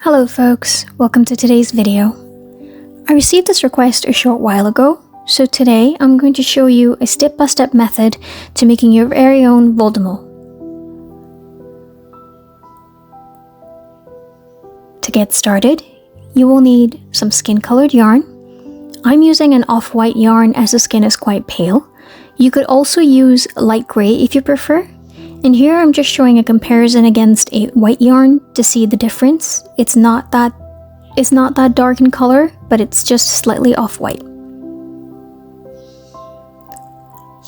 Hello folks, welcome to today's video. I received this request a short while ago, so today I'm going to show you a step-by-step method to making your very own Voldemort. To get started, you will need some skin-colored yarn. I'm using an off-white yarn as the skin is quite pale. You could also use light grey if you prefer. And here I'm just showing a comparison against a white yarn to see the difference. It's not that dark in color, but it's just slightly off-white.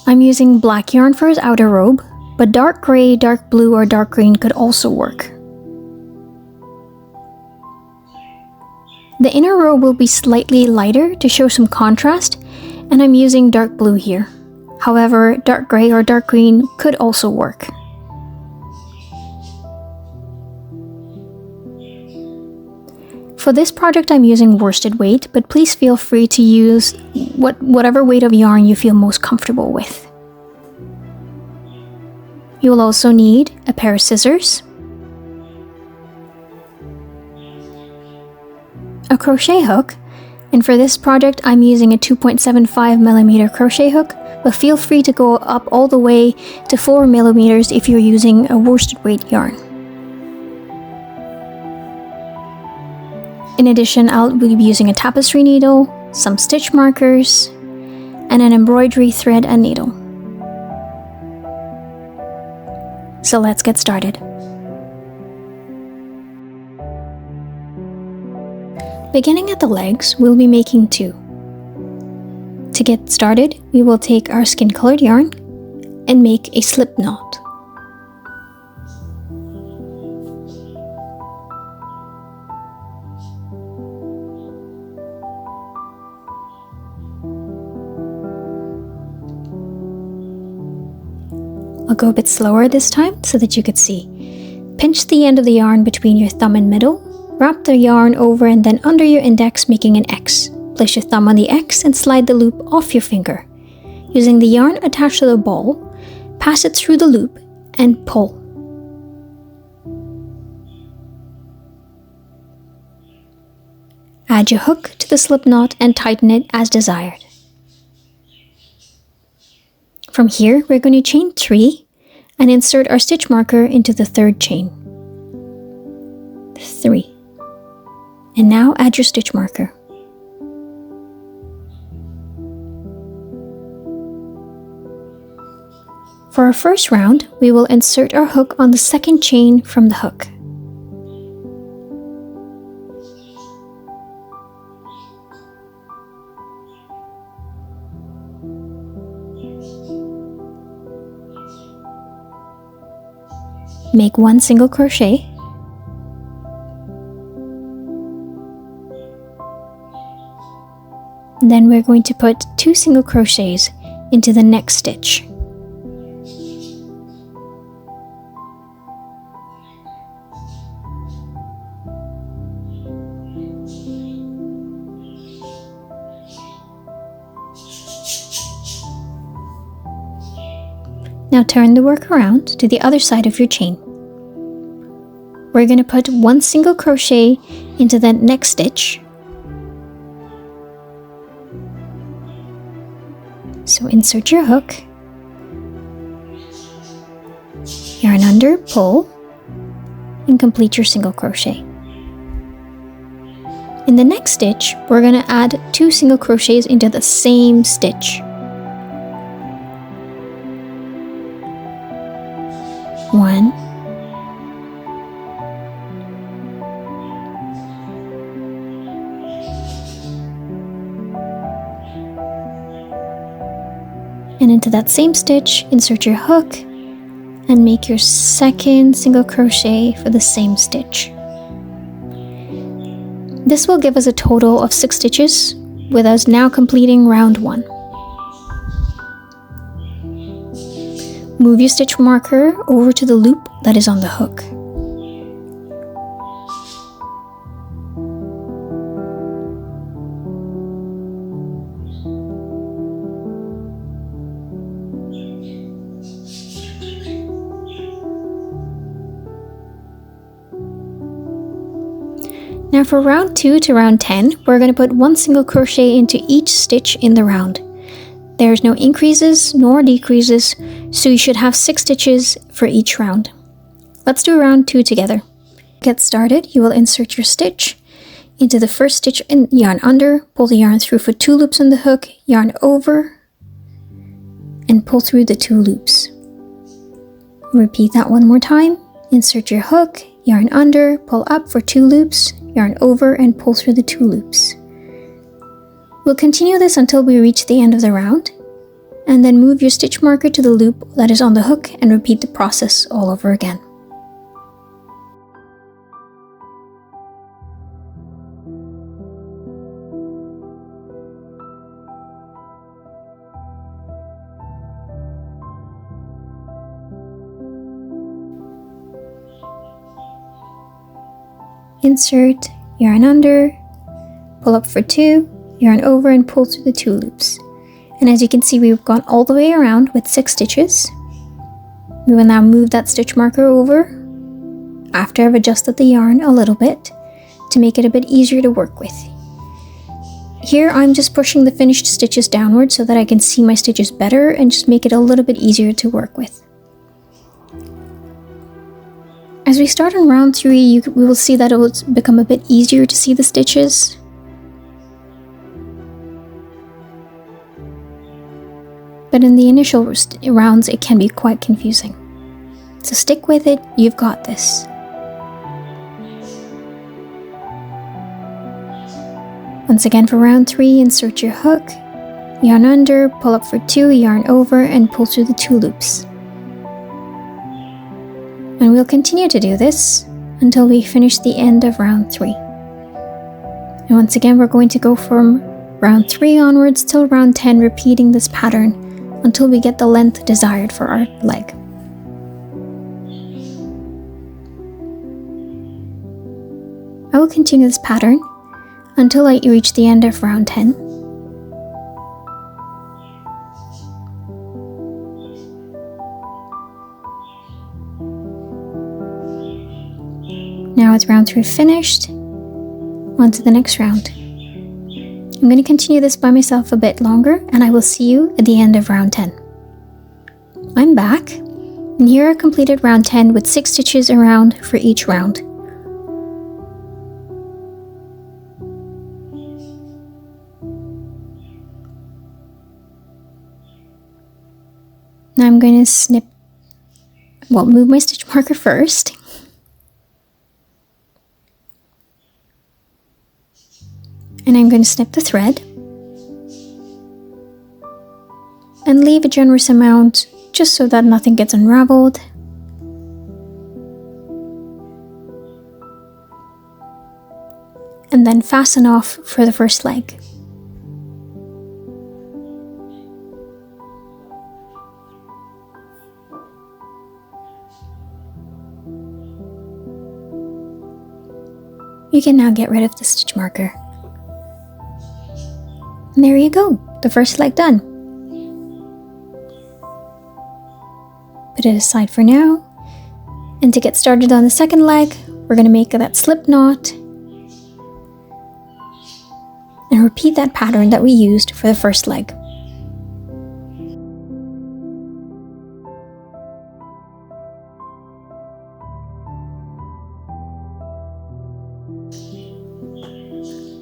I'm using black yarn for his outer robe, but dark grey, dark blue, or dark green could also work. The inner robe will be slightly lighter to show some contrast, and I'm using dark blue here. However, dark grey or dark green could also work. For this project I'm using worsted weight, but please feel free to use whatever weight of yarn you feel most comfortable with. You will also need a pair of scissors, a crochet hook, and for this project I'm using a 2.75mm crochet hook, but feel free to go up all the way to 4mm if you're using a worsted weight yarn. In addition, I'll be using a tapestry needle, some stitch markers, and an embroidery thread and needle. So let's get started. Beginning at the legs, we'll be making two. To get started, we will take our skin-colored yarn and make a slip knot. I'll go a bit slower this time so that you could see. Pinch the end of the yarn between your thumb and middle, wrap the yarn over and then under your index, making an X. Place your thumb on the X and slide the loop off your finger. Using the yarn attached to the ball, pass it through the loop and pull. Add your hook to the slip knot and tighten it as desired. From here, we're going to chain 3 and insert our stitch marker into the third chain. 3. And now add your stitch marker. For our first round, we will insert our hook on the second chain from the hook. Make 1 single crochet, then we're going to put 2 single crochets into the next stitch. Now turn the work around to the other side of your chain. We're going to put 1 single crochet into the next stitch. So insert your hook, yarn under, pull, and complete your single crochet. In the next stitch, we're going to add 2 single crochets into the same stitch. 1, and into that same stitch, insert your hook and make your second single crochet for the same stitch. This will give us a total of 6 stitches, with us now completing round 1. Move your stitch marker over to the loop that is on the hook. Now for round 2 to round 10, we're going to put 1 single crochet into each stitch in the round. There's no increases nor decreases, so you should have 6 stitches for each round. Let's do round 2 together. To get started, you will insert your stitch into the first stitch and yarn under, pull the yarn through for 2 loops on the hook, yarn over, and pull through the 2 loops. Repeat that one more time. Insert your hook, yarn under, pull up for 2 loops, yarn over, and pull through the 2 loops. We'll continue this until we reach the end of the round, and then move your stitch marker to the loop that is on the hook and repeat the process all over again. Insert, yarn under, pull up for 2, yarn over, and pull through the 2 loops. And as you can see, we've gone all the way around with 6 stitches. We will now move that stitch marker over after I've adjusted the yarn a little bit to make it a bit easier to work with. Here I'm just pushing the finished stitches downward so that I can see my stitches better and just make it a little bit easier to work with. As we start on round 3, we will see that it will become a bit easier to see the stitches. But in the initial rounds, it can be quite confusing. So stick with it, you've got this. Once again for round 3, insert your hook, yarn under, pull up for 2, yarn over, and pull through the 2 loops. And we'll continue to do this until we finish the end of round 3. And once again, we're going to go from round 3 onwards till round 10, repeating this pattern until we get the length desired for our leg. I will continue this pattern until I reach the end of round 10. Now with round 3 finished, on to the next round. I'm going to continue this by myself a bit longer, and I will see you at the end of round 10. I'm back, and here I completed round 10 with 6 stitches around for each round. Now I'm going to move my stitch marker first. And I'm going to snip the thread and leave a generous amount just so that nothing gets unraveled. And then fasten off for the first leg. You can now get rid of the stitch marker. And there you go, the first leg done. Put it aside for now. And to get started on the second leg, we're going to make that slip knot and repeat that pattern that we used for the first leg.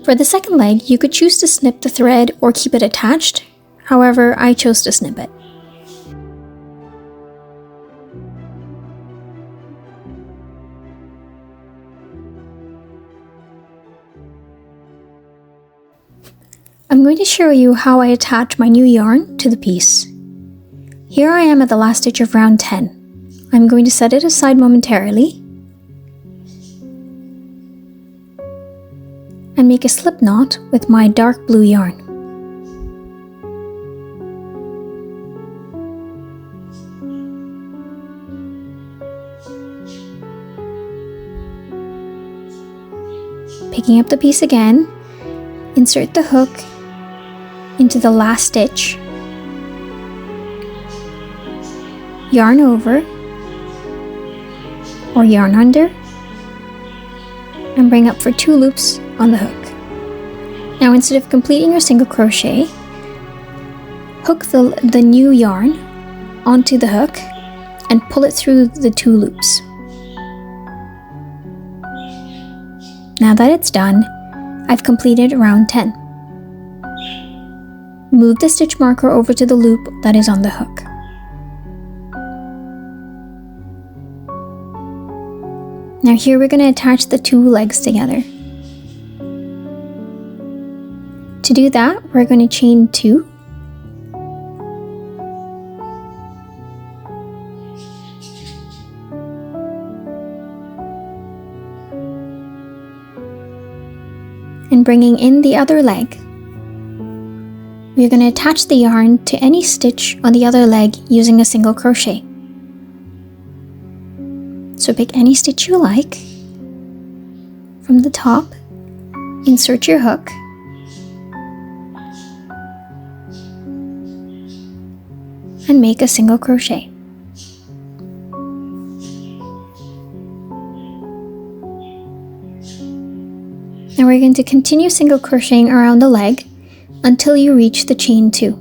For the second leg, you could choose to snip the thread or keep it attached. However, I chose to snip it. I'm going to show you how I attach my new yarn to the piece. Here I am at the last stitch of round 10. I'm going to set it aside momentarily and make a slip knot with my dark blue yarn. Picking up the piece again, insert the hook into the last stitch, yarn over or yarn under, and bring up for 2 loops on the hook. Now instead of completing your single crochet, hook the new yarn onto the hook and pull it through the 2 loops. Now that it's done, I've completed round 10. Move the stitch marker over to the loop that is on the hook. Now here we're going to attach the 2 legs together. To do that, we're going to chain 2. And bringing in the other leg, we're going to attach the yarn to any stitch on the other leg using a single crochet. So pick any stitch you like. From the top, insert your hook, and make a single crochet. Now we're going to continue single crocheting around the leg until you reach the chain 2.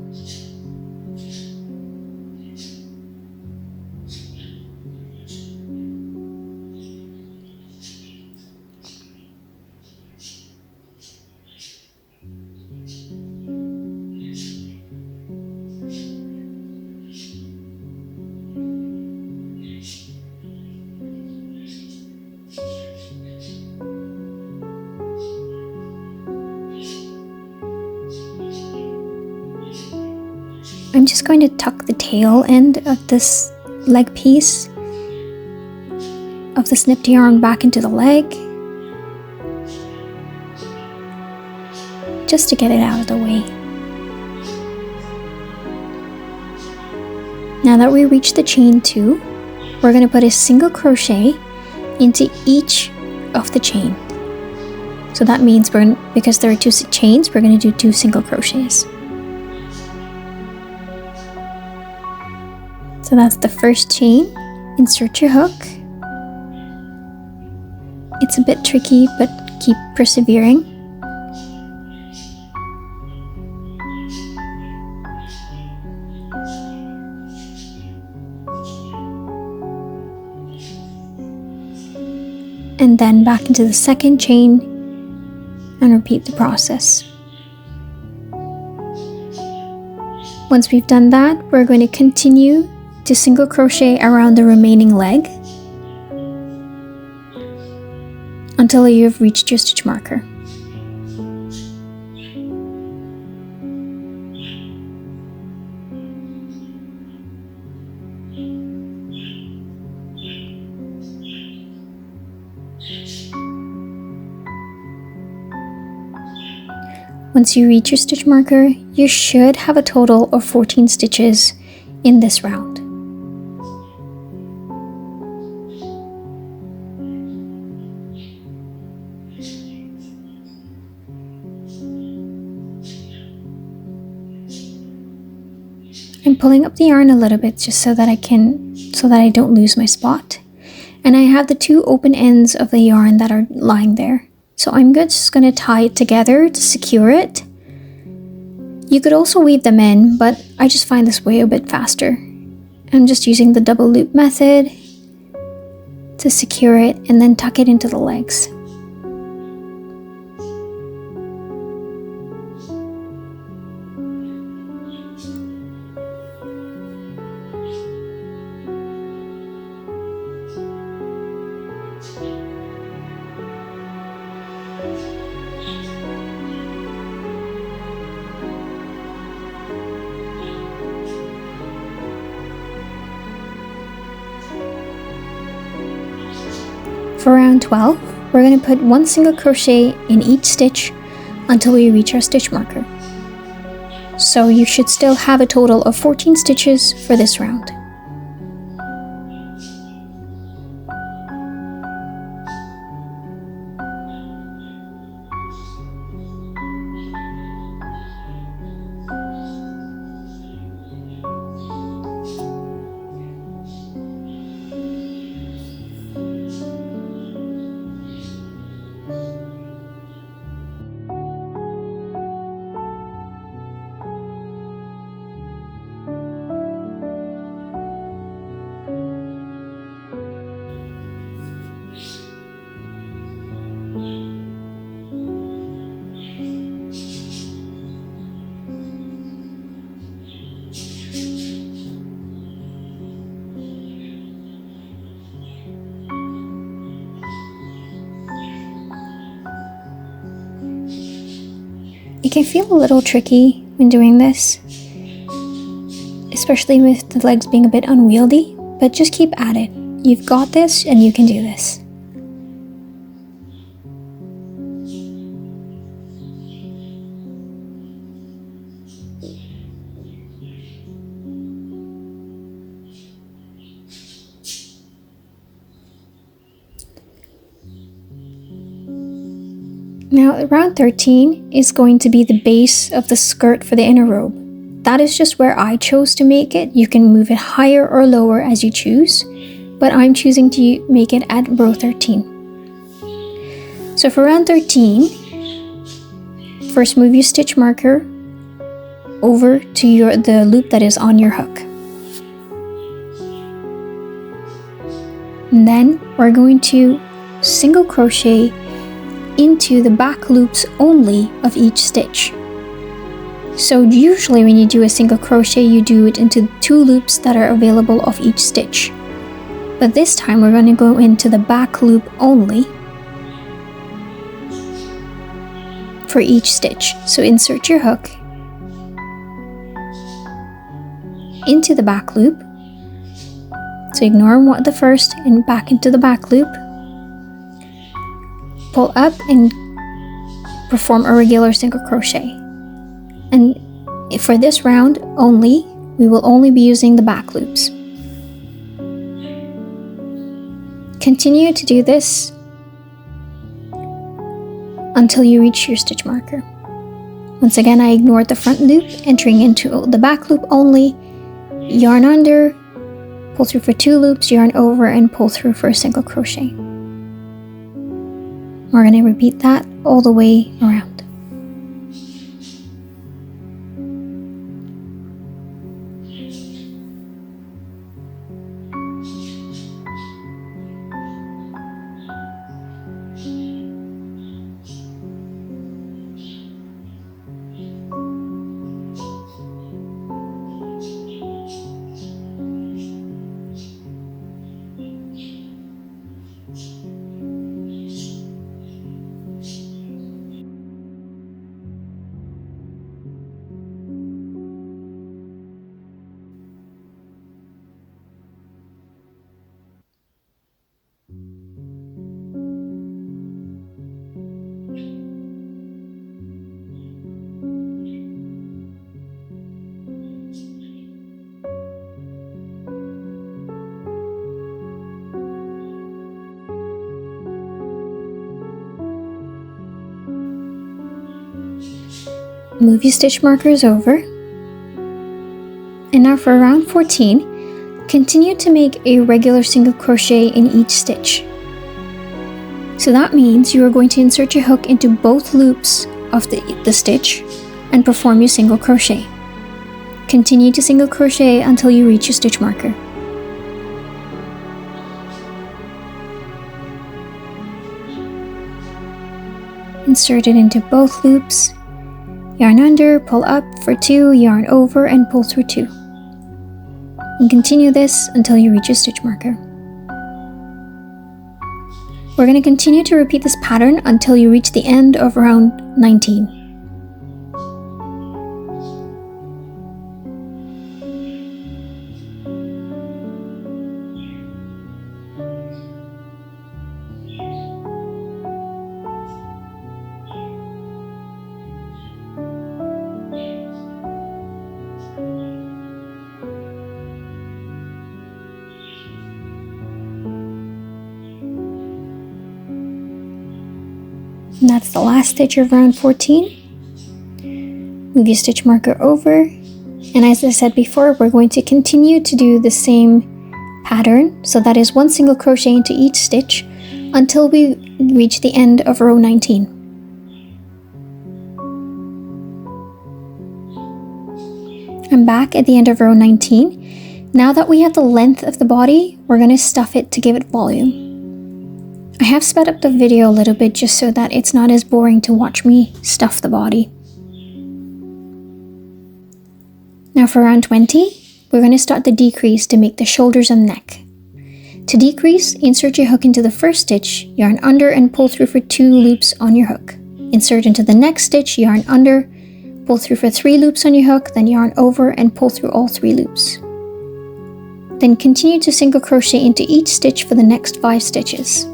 I'm just going to tuck the tail end of this leg piece of the snipped yarn back into the leg, just to get it out of the way. Now that we reach the chain 2, we're going to put a single crochet into each of the chain. So that means because there are 2 chains, we're going to do 2 single crochets. So that's the first chain. Insert your hook. It's a bit tricky, but keep persevering. And then back into the second chain and repeat the process. Once we've done that, we're going to continue to single crochet around the remaining leg until you've reached your stitch marker. Once you reach your stitch marker, you should have a total of 14 stitches in this round. I'm pulling up the yarn a little bit just so that I don't lose my spot. And I have the 2 open ends of the yarn that are lying there. So I'm just going to tie it together to secure it. You could also weave them in, but I just find this way a bit faster. I'm just using the double loop method to secure it and then tuck it into the legs. For round 12, we're going to put 1 single crochet in each stitch until we reach our stitch marker. So you should still have a total of 14 stitches for this round. It can feel a little tricky when doing this, especially with the legs being a bit unwieldy, but just keep at it. You've got this and you can do this. Now, round 13 is going to be the base of the skirt for the inner robe. That is just where I chose to make it. You can move it higher or lower as you choose, but I'm choosing to make it at row 13. So for round 13, first move your stitch marker over to the loop that is on your hook. And then we're going to single crochet into the back loops only of each stitch. So usually when you do a single crochet, you do it into 2 loops that are available of each stitch. But this time we're going to go into the back loop only for each stitch. So insert your hook into the back loop. So ignore the first and back into the back loop. Pull up and perform a regular single crochet. And for this round only, we will only be using the back loops. Continue to do this until you reach your stitch marker. Once again, I ignored the front loop, entering into the back loop only, yarn under, pull through for 2 loops, yarn over, and pull through for a single crochet. We're going to repeat that all the way around. Move your stitch markers over. And now for round 14, continue to make a regular single crochet in each stitch. So that means you are going to insert your hook into both loops of the stitch and perform your single crochet. Continue to single crochet until you reach your stitch marker. Insert it into both loops. Yarn under, pull up for 2, yarn over, and pull through 2. And continue this until you reach your stitch marker. We're going to continue to repeat this pattern until you reach the end of round 19. And that's the last stitch of round 14. Move your stitch marker over, and as I said before, we're going to continue to do the same pattern, so that is 1 single crochet into each stitch until we reach the end of row 19. I'm back at the end of row 19. Now that we have the length of the body, we're going to stuff it to give it volume. I have sped up the video a little bit just so that it's not as boring to watch me stuff the body. Now for round 20, we're going to start the decrease to make the shoulders and neck. To decrease, insert your hook into the first stitch, yarn under, and pull through for 2 loops on your hook. Insert into the next stitch, yarn under, pull through for 3 loops on your hook, then yarn over and pull through all 3 loops. Then continue to single crochet into each stitch for the next 5 stitches.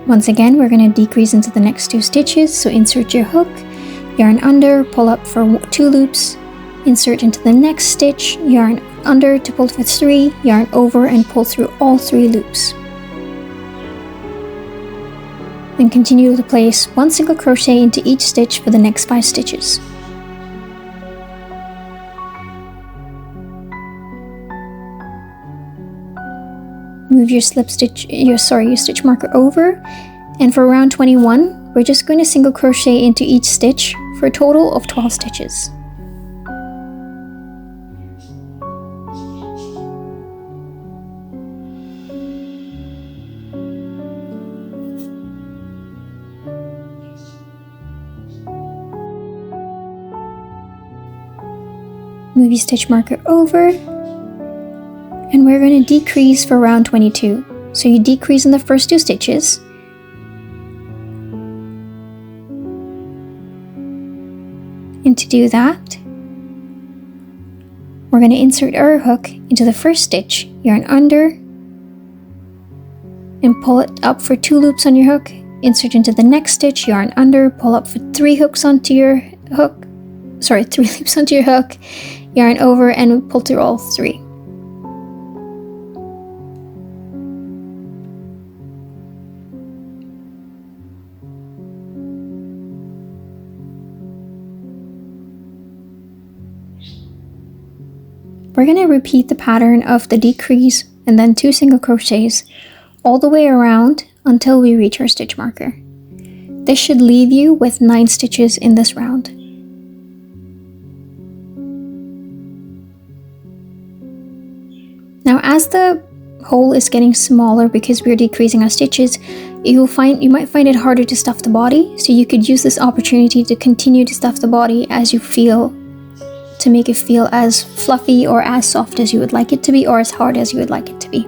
Once again, we're going to decrease into the next 2 stitches, so insert your hook, yarn under, pull up for 2 loops, insert into the next stitch, yarn under to pull for 3, yarn over and pull through all 3 loops. Then continue to place 1 single crochet into each stitch for the next 5 stitches. Move your your stitch marker over, and for round 21, we're just going to single crochet into each stitch for a total of 12 stitches. Move your stitch marker over, and we're going to decrease for round 22. So you decrease in the first 2 stitches, and to do that, we're going to insert our hook into the first stitch, yarn under, and pull it up for 2 loops on your hook, insert into the next stitch, yarn under, pull up for 3 hooks onto your hook, 3 loops onto your hook, yarn over and pull through all 3. We're going to repeat the pattern of the decrease and then 2 single crochets all the way around until we reach our stitch marker. This should leave you with 9 stitches in this round. Now, as the hole is getting smaller because we're decreasing our stitches, you might find it harder to stuff the body, so you could use this opportunity to continue to stuff the body as you feel, to make it feel as fluffy or as soft as you would like it to be, or as hard as you would like it to be.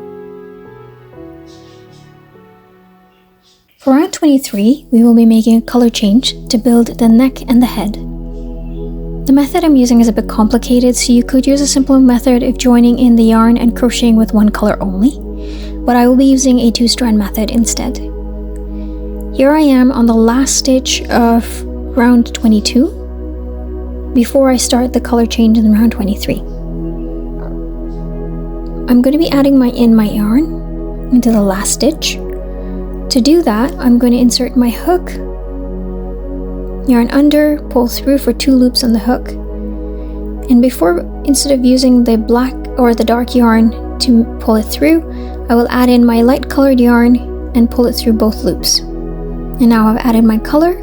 For round 23, we will be making a color change to build the neck and the head. The method I'm using is a bit complicated, so you could use a simpler method of joining in the yarn and crocheting with 1 color only, but I will be using a 2-strand method instead. Here I am on the last stitch of round 22, before I start the color change in round 23. I'm going to be adding my yarn into the last stitch. To do that, I'm going to insert my hook, yarn under, pull through for 2 loops on the hook, and instead of using the black or the dark yarn to pull it through, I will add in my light colored yarn and pull it through both loops. And now I've added my color.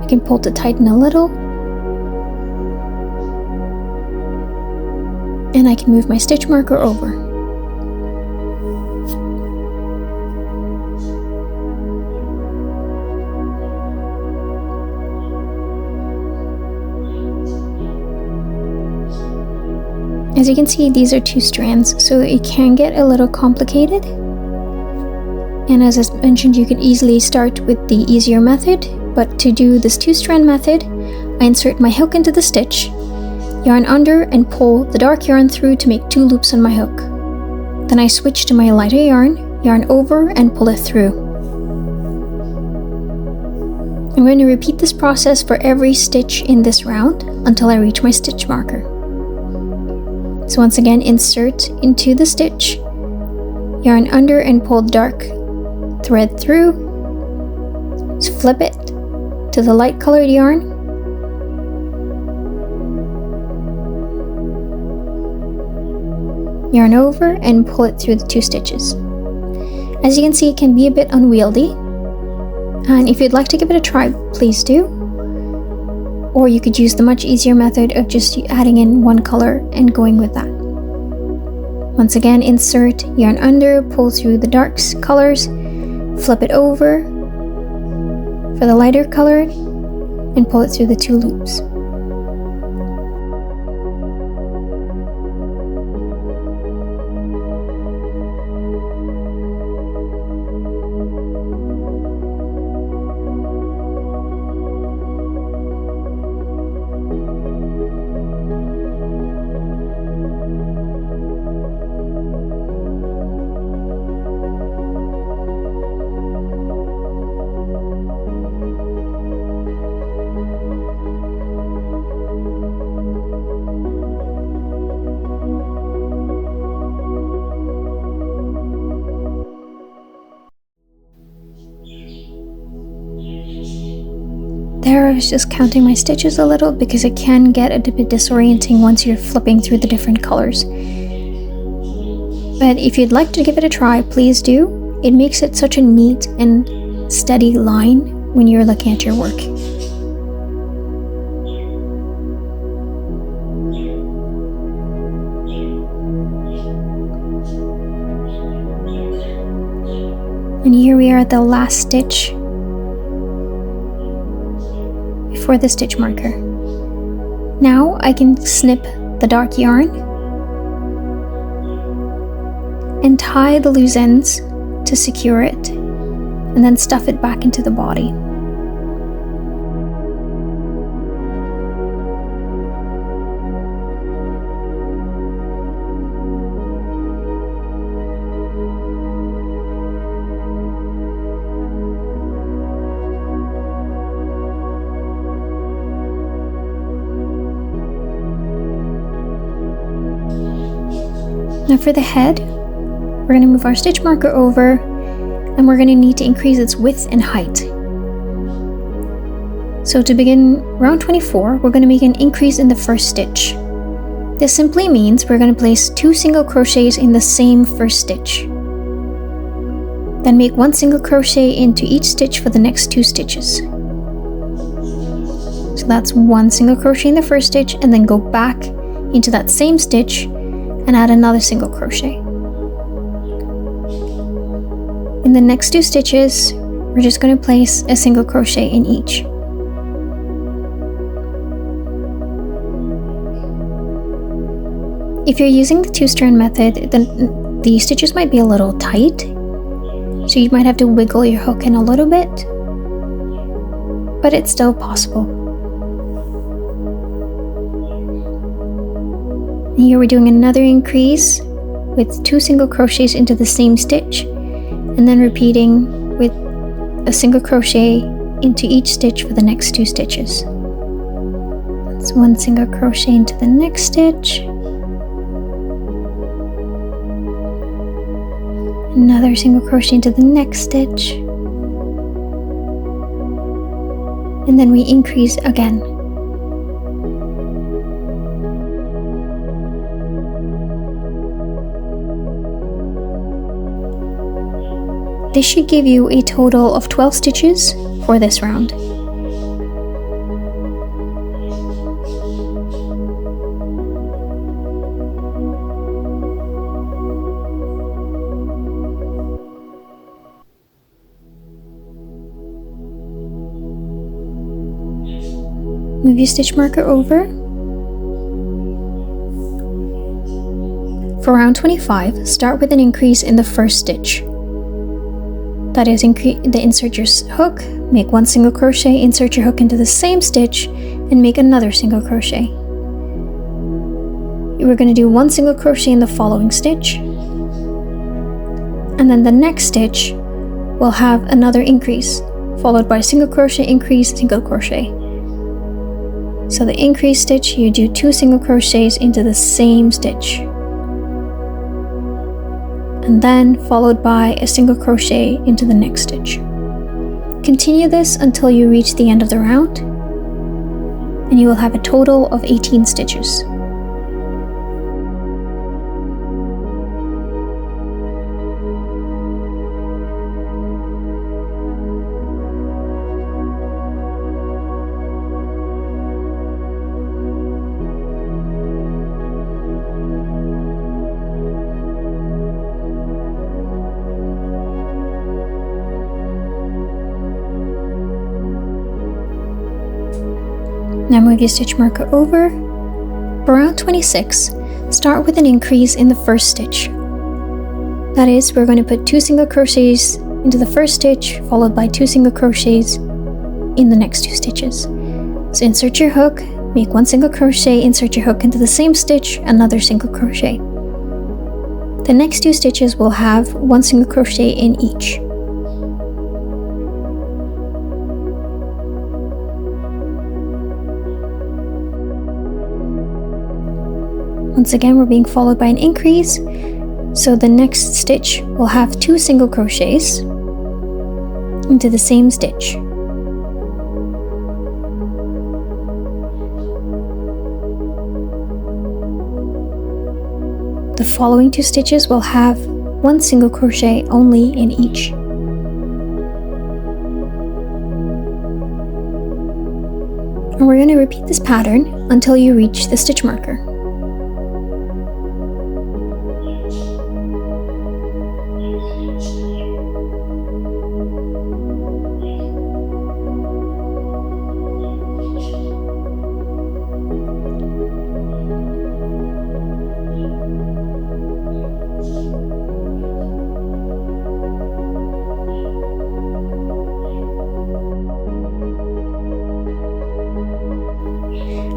I can pull to tighten a little, and I can move my stitch marker over. As you can see, these are 2 strands, so it can get a little complicated. And as I mentioned, you can easily start with the easier method, but to do this 2-strand method, I insert my hook into the stitch, yarn under and pull the dark yarn through to make 2 loops on my hook. Then I switch to my lighter yarn over and pull it through. I'm going to repeat this process for every stitch in this round until I reach my stitch marker. So once again, insert into the stitch, yarn under and pull the dark thread through, flip it to the light colored yarn, yarn over and pull it through the 2 stitches. As you can see, it can be a bit unwieldy, and if you'd like to give it a try, please do. Or you could use the much easier method of just adding in 1 color and going with that. Once again, insert, yarn under, pull through the dark colors, flip it over for the lighter colored, and pull it through the 2 loops. There, I was just counting my stitches a little because it can get a bit disorienting once you're flipping through the different colors. But if you'd like to give it a try, please do. It makes it such a neat and steady line when you're looking at your work. And here we are at the last stitch before the stitch marker. Now I can snip the dark yarn and tie the loose ends to secure it, and then stuff it back into the body. Now for the head, we're going to move our stitch marker over, and we're going to need to increase its width and height. So to begin round 24, we're going to make an increase in the first stitch. This simply means we're going to place 2 single crochets in the same first stitch. Then make 1 single crochet into each stitch for the next 2 stitches. So that's 1 single crochet in the first stitch, and then go back into that same stitch and add another single crochet. In the next 2 stitches, we're just going to place a single crochet in each. If you're using the 2-strand method, then the stitches might be a little tight, so you might have to wiggle your hook in a little bit, but it's still possible. Here we're doing another increase with 2 single crochets into the same stitch, and then repeating with a single crochet into each stitch for the next 2 stitches. That's 1 single crochet into the next stitch, another single crochet into the next stitch, and then we increase again. This should give you a total of 12 stitches for this round. Move your stitch marker over. For round 25, start with an increase in the first stitch. That is, insert your hook, make 1 single crochet, insert your hook into the same stitch, and make another single crochet. We're going to do 1 single crochet in the following stitch, and then the next stitch will have another increase, followed by single crochet, increase, single crochet. So the increase stitch, you do 2 single crochets into the same stitch, and then followed by a single crochet into the next stitch. Continue this until you reach the end of the round, and you will have a total of 18 stitches. Now move your stitch marker over. For round 26, start with an increase in the first stitch. That is, we're going to put 2 single crochets into the first stitch, followed by 2 single crochets in the next 2 stitches. So insert your hook, make 1 single crochet, insert your hook into the same stitch, another single crochet. The next 2 stitches will have 1 single crochet in each. Once again, we're being followed by an increase, so the next stitch will have 2 single crochets into the same stitch. The following 2 stitches will have 1 single crochet only in each. And we're going to repeat this pattern until you reach the stitch marker.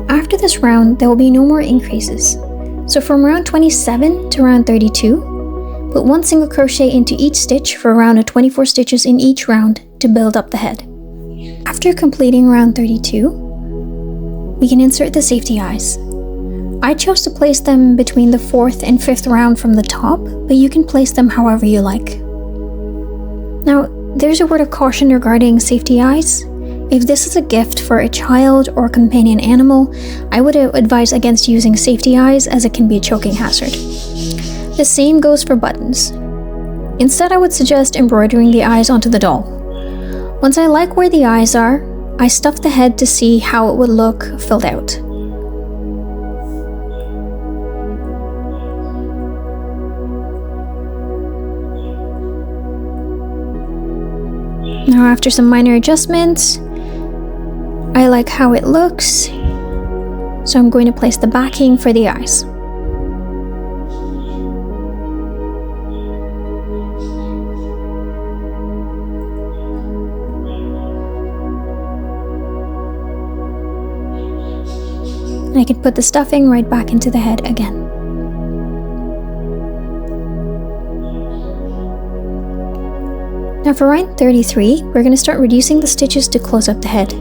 After this round, there will be no more increases. So from round 27 to round 32, put 1 single crochet into each stitch for a round of 24 stitches in each round to build up the head. After completing round 32, we can insert the safety eyes. I chose to place them between the 4th and 5th round from the top, but you can place them however you like. Now, there's a word of caution regarding safety eyes. If this is a gift for a child or companion animal, I would advise against using safety eyes as it can be a choking hazard. The same goes for buttons. Instead, I would suggest embroidering the eyes onto the doll. Once I like where the eyes are, I stuff the head to see how it would look filled out. Now, after some minor adjustments, I like how it looks, so I'm going to place the backing for the eyes. And I can put the stuffing right back into the head again. Now for round 33, we're going to start reducing the stitches to close up the head.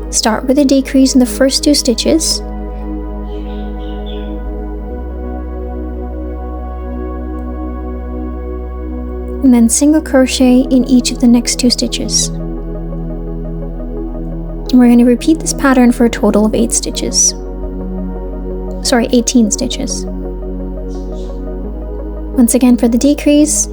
Start with a decrease in the first 2 stitches. And then single crochet in each of the next 2 stitches. And we're going to repeat this pattern for a total of 18 stitches. Once again, for the decrease,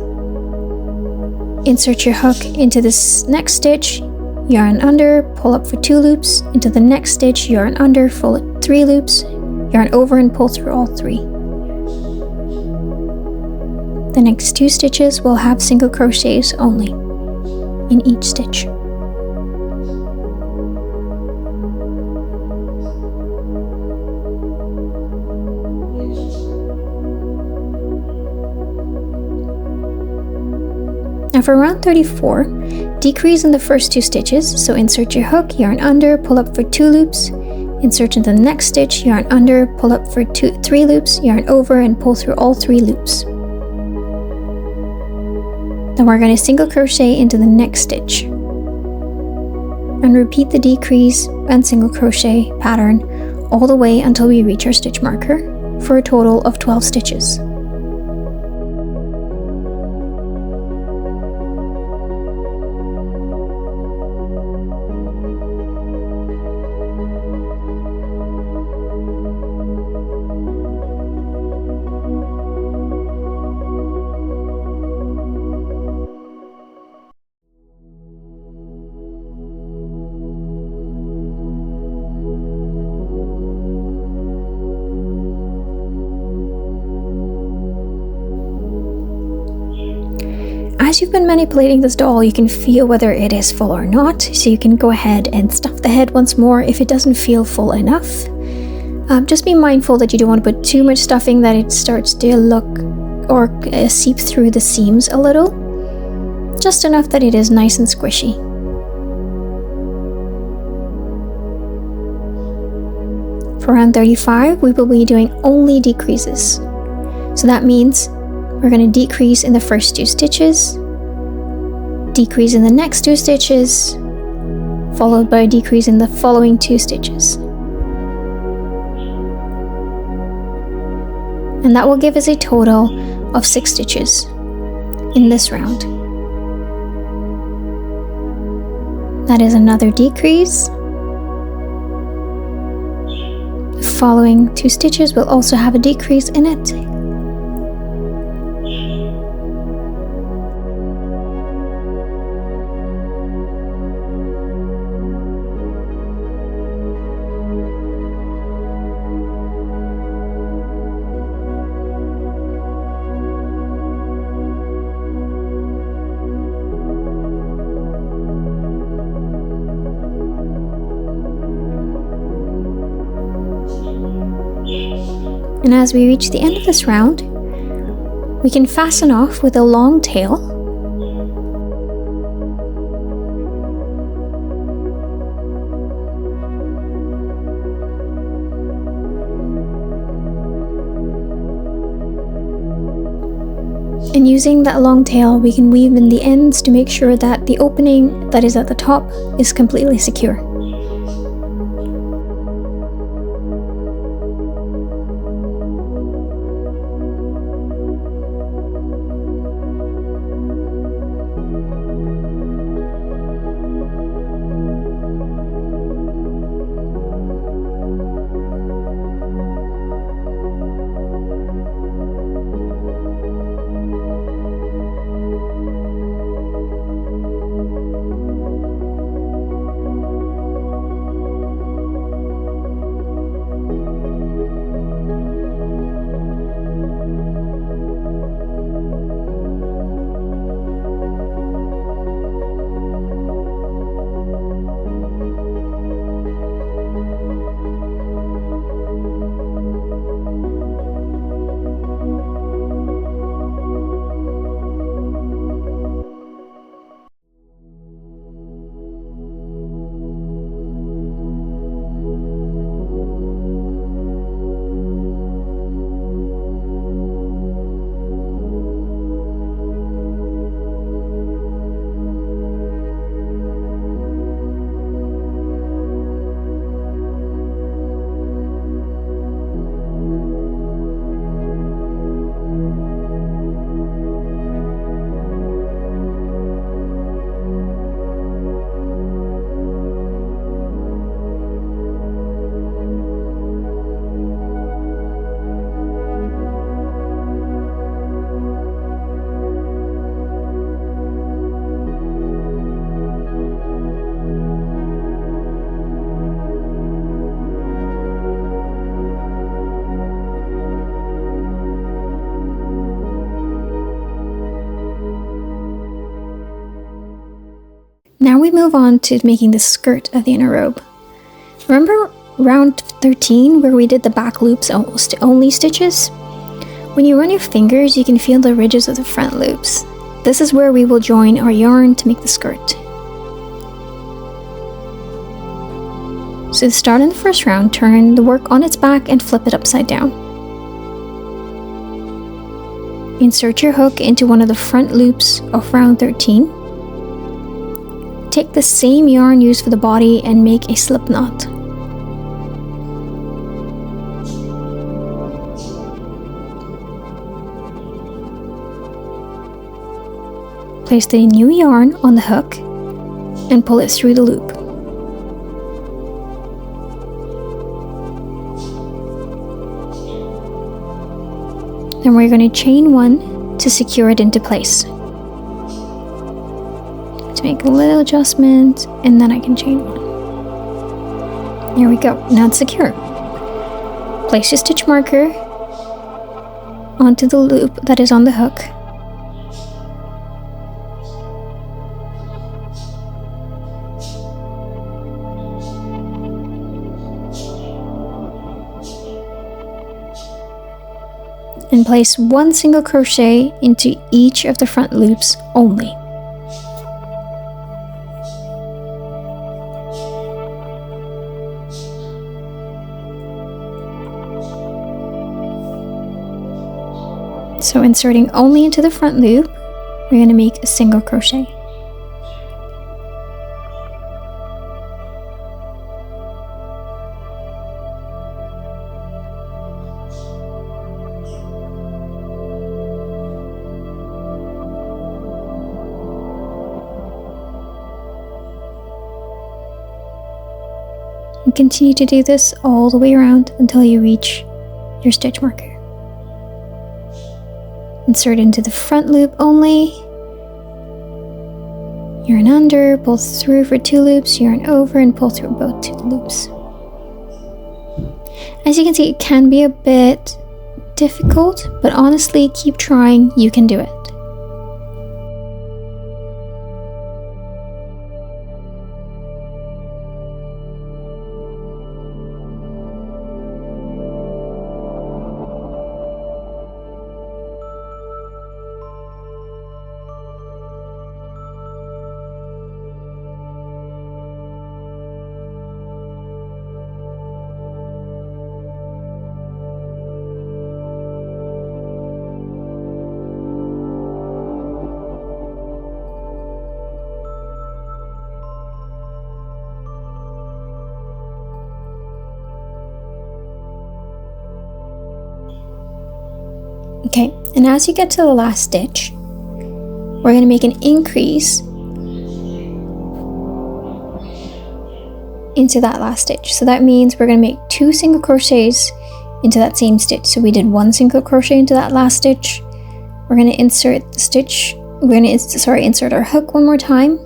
insert your hook into this next stitch, yarn under, pull up for 2 loops, into the next stitch, yarn under, pull it 3 loops, yarn over and pull through all 3. The next 2 stitches will have single crochets only in each stitch. Now for round 34, decrease in the first 2 stitches, so insert your hook, yarn under, pull up for 2 loops, insert into the next stitch, yarn under, pull up for 3 loops, yarn over and pull through all 3 loops. Then we're going to single crochet into the next stitch and repeat the decrease and single crochet pattern all the way until we reach our stitch marker for a total of 12 stitches. As you've been manipulating this doll, you can feel whether it is full or not, so you can go ahead and stuff the head once more if it doesn't feel full enough. Just be mindful that you don't want to put too much stuffing that it starts to look or seep through the seams a little. Just enough that it is nice and squishy. For round 35, we will be doing only decreases. So that means we're going to decrease in the first 2 stitches, decrease in the next 2 stitches, followed by a decrease in the following 2 stitches. And that will give us a total of 6 stitches in this round. That is another decrease. The following 2 stitches will also have a decrease in it. And as we reach the end of this round, we can fasten off with a long tail. And using that long tail, we can weave in the ends to make sure that the opening that is at the top is completely secure. Now we move on to making the skirt of the inner robe. Remember round 13 where we did the back loops only stitches? When you run your fingers, you can feel the ridges of the front loops. This is where we will join our yarn to make the skirt. So to start in the first round, turn the work on its back and flip it upside down. Insert your hook into one of the front loops of round 13. Take the same yarn used for the body and make a slip knot. Place the new yarn on the hook and pull it through the loop. Then we're going to chain one to secure it into place. Make a little adjustment, and then I can chain one. Here we go. Now it's secure. Place your stitch marker onto the loop that is on the hook. And place one single crochet into each of the front loops only. So inserting only into the front loop, we're going to make a single crochet. And continue to do this all the way around until you reach your stitch marker. Insert into the front loop only, yarn under, pull through for 2 loops, yarn over and pull through both 2 loops. As you can see, it can be a bit difficult, but honestly, keep trying, you can do it. Okay, and as you get to the last stitch, we're going to make an increase into that last stitch. So that means we're going to make 2 single crochets into that same stitch. So we did 1 single crochet into that last stitch. We're going to insert the stitch. We're going to insert our hook one more time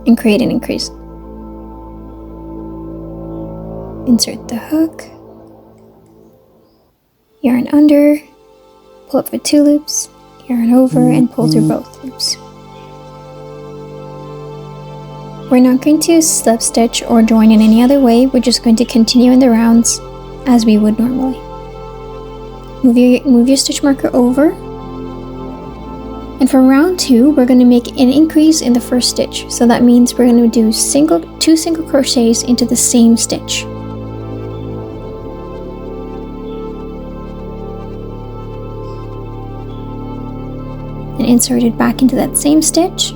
and create an increase. Insert the hook, yarn under, pull up for 2 loops, yarn over, and pull through both loops. We're not going to slip stitch or join in any other way. We're just going to continue in the rounds as we would normally. Move your stitch marker over. And for round 2, we're going to make an increase in the first stitch. So that means we're going to do 2 single crochets into the same stitch. And insert it back into that same stitch.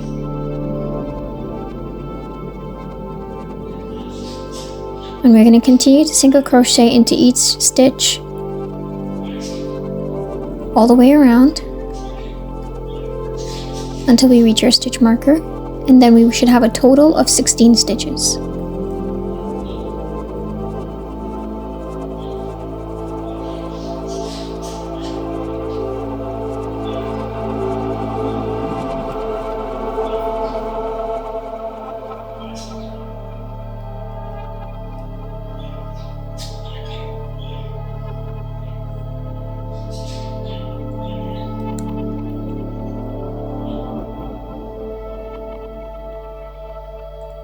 And we're going to continue to single crochet into each stitch all the way around until we reach our stitch marker, and then we should have a total of 16 stitches.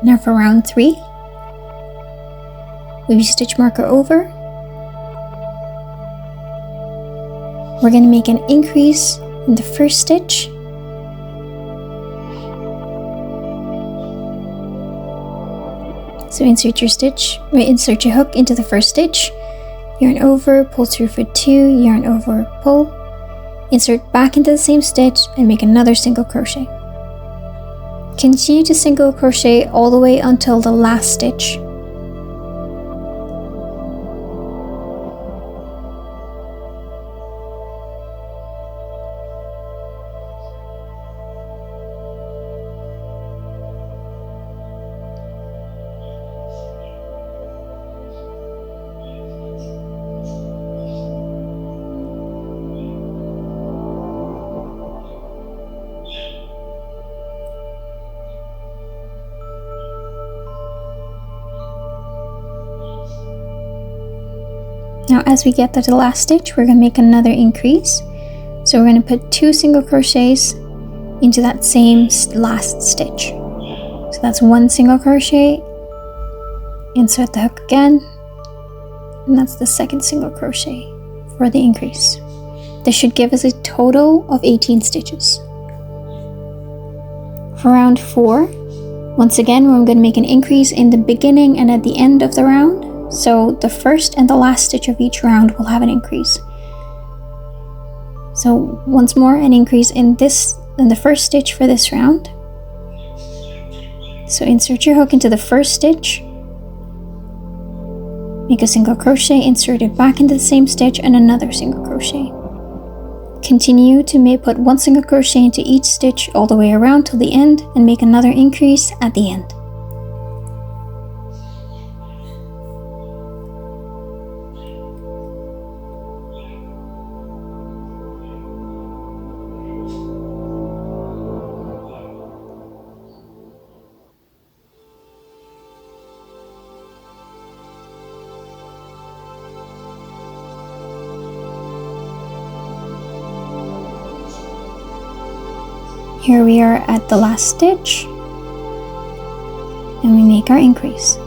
Now for round 3, move your stitch marker over. We're going to make an increase in the first stitch. So insert your hook into the first stitch, yarn over, pull through for 2, yarn over, pull, insert back into the same stitch, and make another single crochet. Continue to single crochet all the way until the last stitch. Now as we get to the last stitch, we're going to make another increase. So we're going to put 2 single crochets into that same last stitch. So that's 1 single crochet, insert the hook again, and that's the second single crochet for the increase. This should give us a total of 18 stitches. For round 4, once again, we're going to make an increase in the beginning and at the end of the round. So the first and the last stitch of each round will have an increase. So once more, an increase in the first stitch for this round. So insert your hook into the first stitch, make a single crochet, insert it back into the same stitch, and another single crochet. Continue to put 1 single crochet into each stitch all the way around till the end, and make another increase at the end. Here we are at the last stitch, and we make our increase.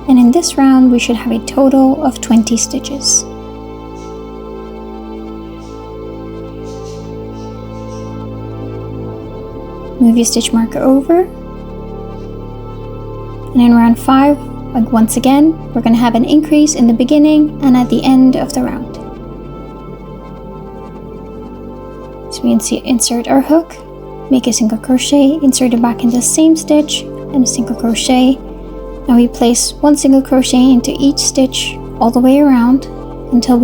And in this round, we should have a total of 20 stitches. Move your stitch marker over. And in round 5, once again, we're going to have an increase in the beginning and at the end of the round. So we insert our hook, make a single crochet, insert it back into the same stitch, and a single crochet. Now we place 1 single crochet into each stitch all the way around, until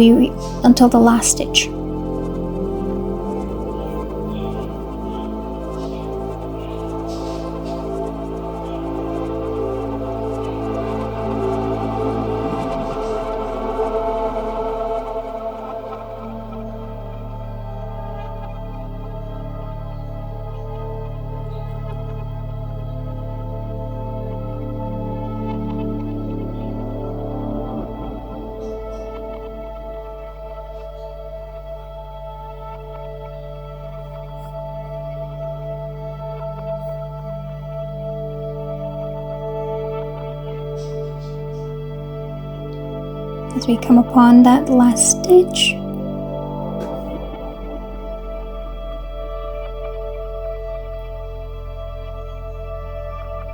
the last stitch. As we come upon that last stitch,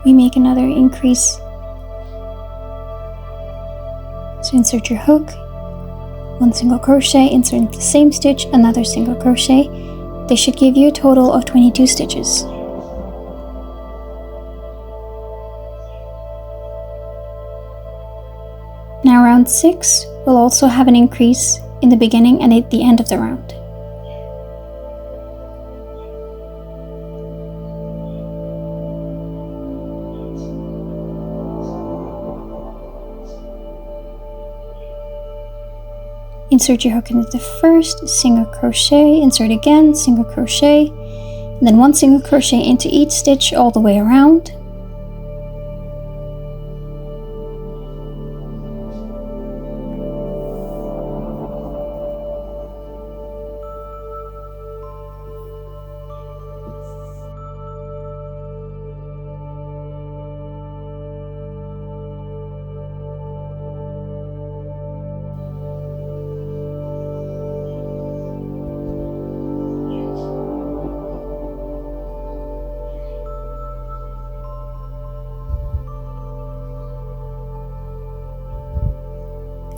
we make another increase. So insert your hook, 1 single crochet, insert the same stitch, another single crochet. This should give you a total of 22 stitches. Now round 6 will also have an increase in the beginning and at the end of the round. Insert your hook into the first, single crochet, insert again, single crochet, and then 1 single crochet into each stitch all the way around.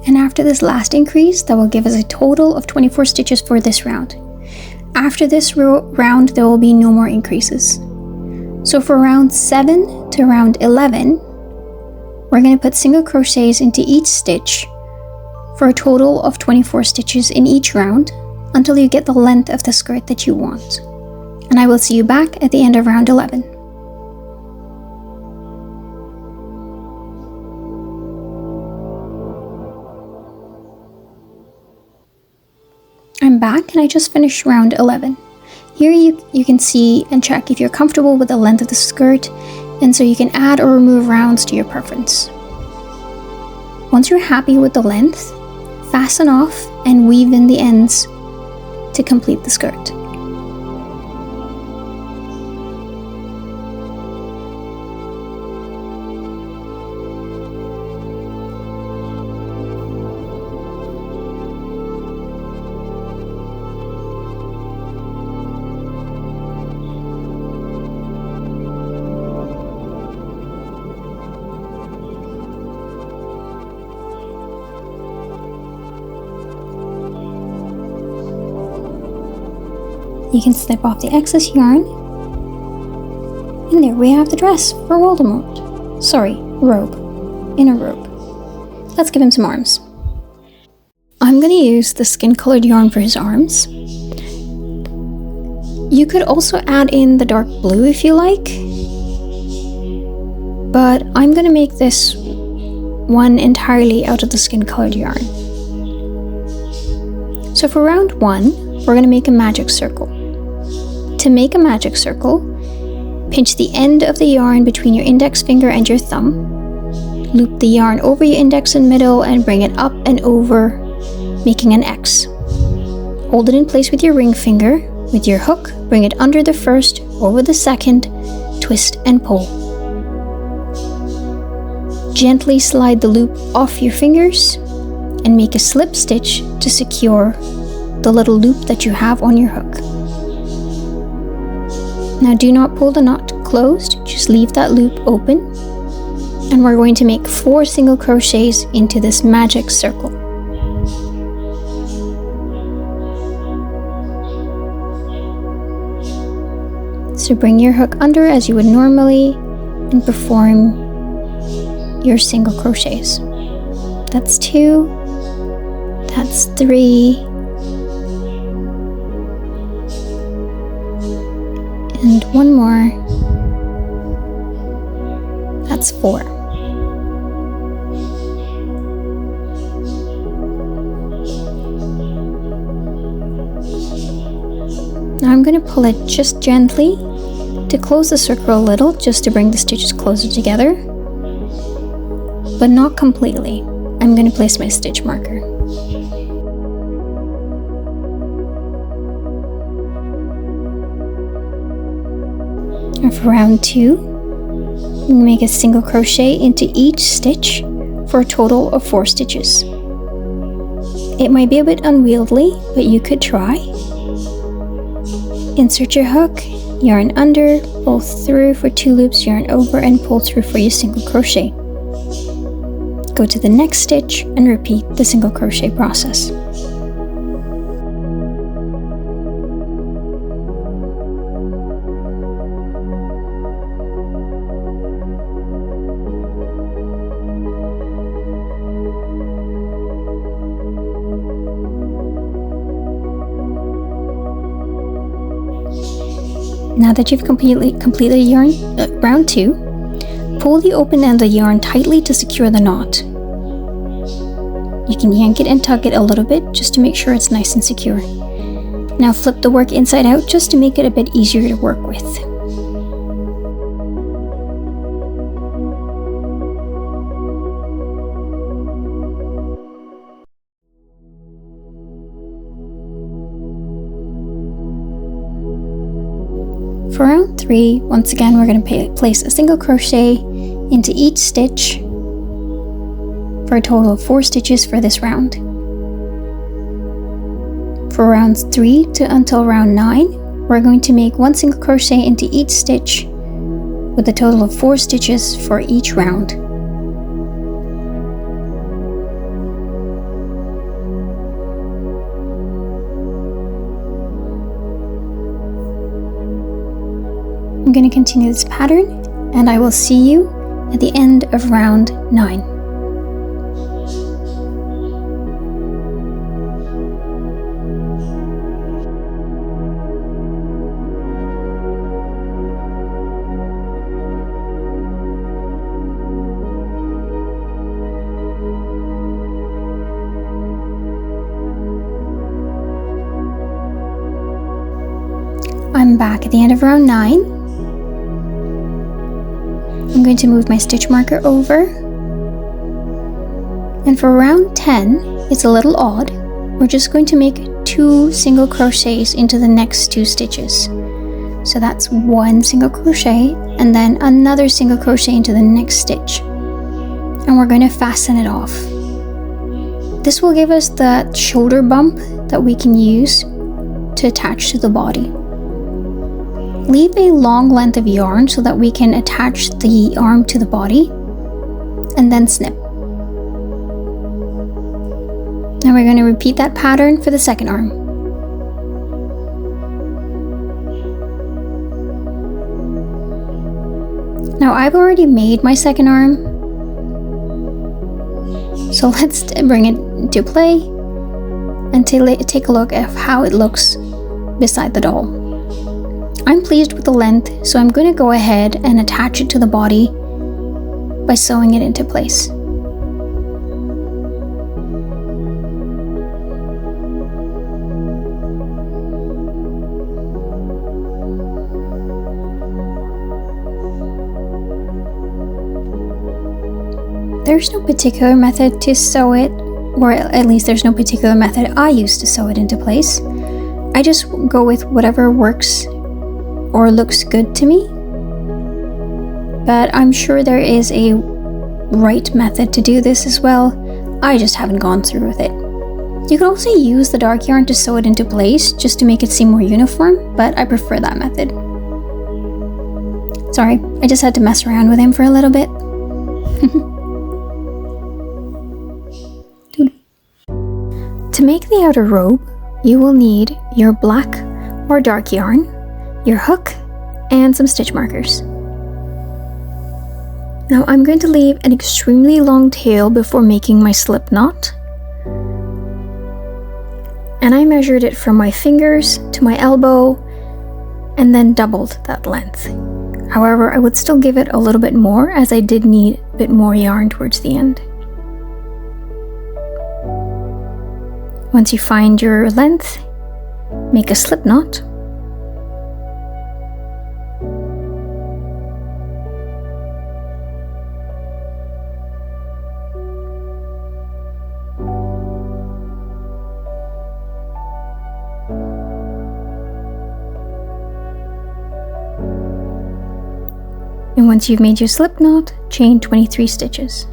And after this last increase, that will give us a total of 24 stitches for this round. After this round, there will be no more increases. So for round 7 to round 11, we're going to put single crochets into each stitch for a total of 24 stitches in each round until you get the length of the skirt that you want. And I will see you back at the end of round 11. I'm back and I just finished round 11. Here you can see and check if you're comfortable with the length of the skirt, and so you can add or remove rounds to your preference. Once you're happy with the length, fasten off and weave in the ends to complete the skirt. You can snip off the excess yarn. And there we have the dress for Voldemort. Sorry, robe. Inner robe. Let's give him some arms. I'm going to use the skin colored yarn for his arms. You could also add in the dark blue if you like, but I'm going to make this one entirely out of the skin colored yarn. So for round 1, we're going to make a magic circle. To make a magic circle, pinch the end of the yarn between your index finger and your thumb, loop the yarn over your index and middle and bring it up and over, making an X. Hold it in place with your ring finger. With your hook, bring it under the first, over the second, twist and pull. Gently slide the loop off your fingers and make a slip stitch to secure the little loop that you have on your hook. Now do not pull the knot closed, just leave that loop open, and we're going to make 4 single crochets into this magic circle. So bring your hook under as you would normally and perform your single crochets. That's 2, That's 3. And one more. That's 4. Now I'm going to pull it just gently to close the circle a little, just to bring the stitches closer together, but not completely. I'm going to place my stitch marker. And for round 2, I'm going to make a single crochet into each stitch for a total of 4 stitches. It might be a bit unwieldy, but you could try. Insert your hook, yarn under, pull through for 2 loops, yarn over, and pull through for your single crochet. Go to the next stitch and repeat the single crochet process. Now that you've completed round 2, pull the open end of the yarn tightly to secure the knot. You can yank it and tug it a little bit just to make sure it's nice and secure. Now flip the work inside out just to make it a bit easier to work with. For round 3, once again, we're going to place a single crochet into each stitch for a total of 4 stitches for this round. For rounds 3 until round 9, we're going to make 1 single crochet into each stitch with a total of 4 stitches for each round. I'm going to continue this pattern, and I will see you at the end of round 9. I'm back at the end of round 9. I'm going to move my stitch marker over, and for round 10, it's a little odd. We're just going to make 2 single crochets into the next 2 stitches. So that's 1 single crochet and then another single crochet into the next stitch. And we're going to fasten it off. This will give us that shoulder bump that we can use to attach to the body. Leave a long length of yarn so that we can attach the arm to the body, and then snip. Now we're going to repeat that pattern for the second arm. Now I've already made my second arm, so let's bring it into play and take a look at how it looks beside the doll. I'm pleased with the length, so I'm going to go ahead and attach it to the body by sewing it into place. There's no particular method to sew it, or at least there's no particular method I use to sew it into place. I just go with whatever works or looks good to me, but I'm sure there is a right method to do this as well. I just haven't gone through with it. You can also use the dark yarn to sew it into place just to make it seem more uniform, but I prefer that method. Sorry, I just had to mess around with him for a little bit. To make the outer robe, you will need your black or dark yarn, your hook, and some stitch markers. Now I'm going to leave an extremely long tail before making my slip knot. And I measured it from my fingers to my elbow and then doubled that length. However, I would still give it a little bit more as I did need a bit more yarn towards the end. Once you find your length, make a slip knot. And once you've made your slip knot, chain 23 stitches.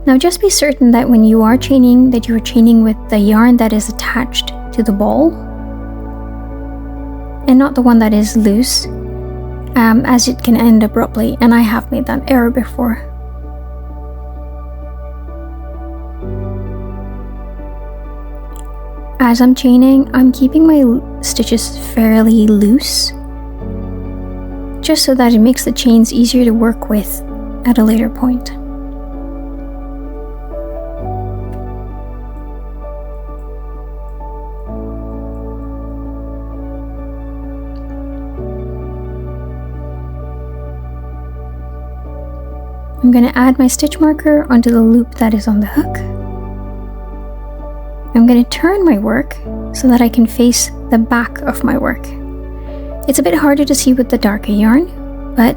Now just be certain that when you are chaining, that you are chaining with the yarn that is attached to the ball and not the one that is loose, as it can end abruptly, and I have made that error before. As I'm chaining, I'm keeping my stitches fairly loose, just so that it makes the chains easier to work with at a later point. I'm going to add my stitch marker onto the loop that is on the hook. I'm going to turn my work so that I can face the back of my work. It's a bit harder to see with the darker yarn, but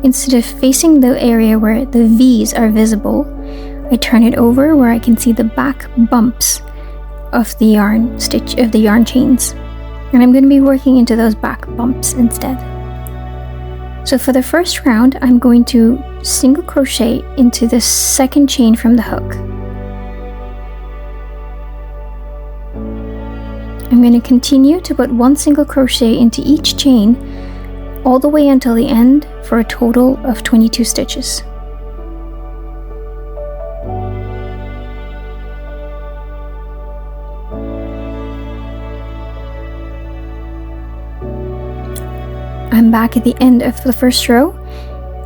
instead of facing the area where the V's are visible, I turn it over where I can see the back bumps of the yarn chains. And I'm going to be working into those back bumps instead. So for the first round, I'm going to single crochet into the second chain from the hook. I'm going to continue to put one single crochet into each chain all the way until the end for a total of 22 stitches. I'm back at the end of the first row,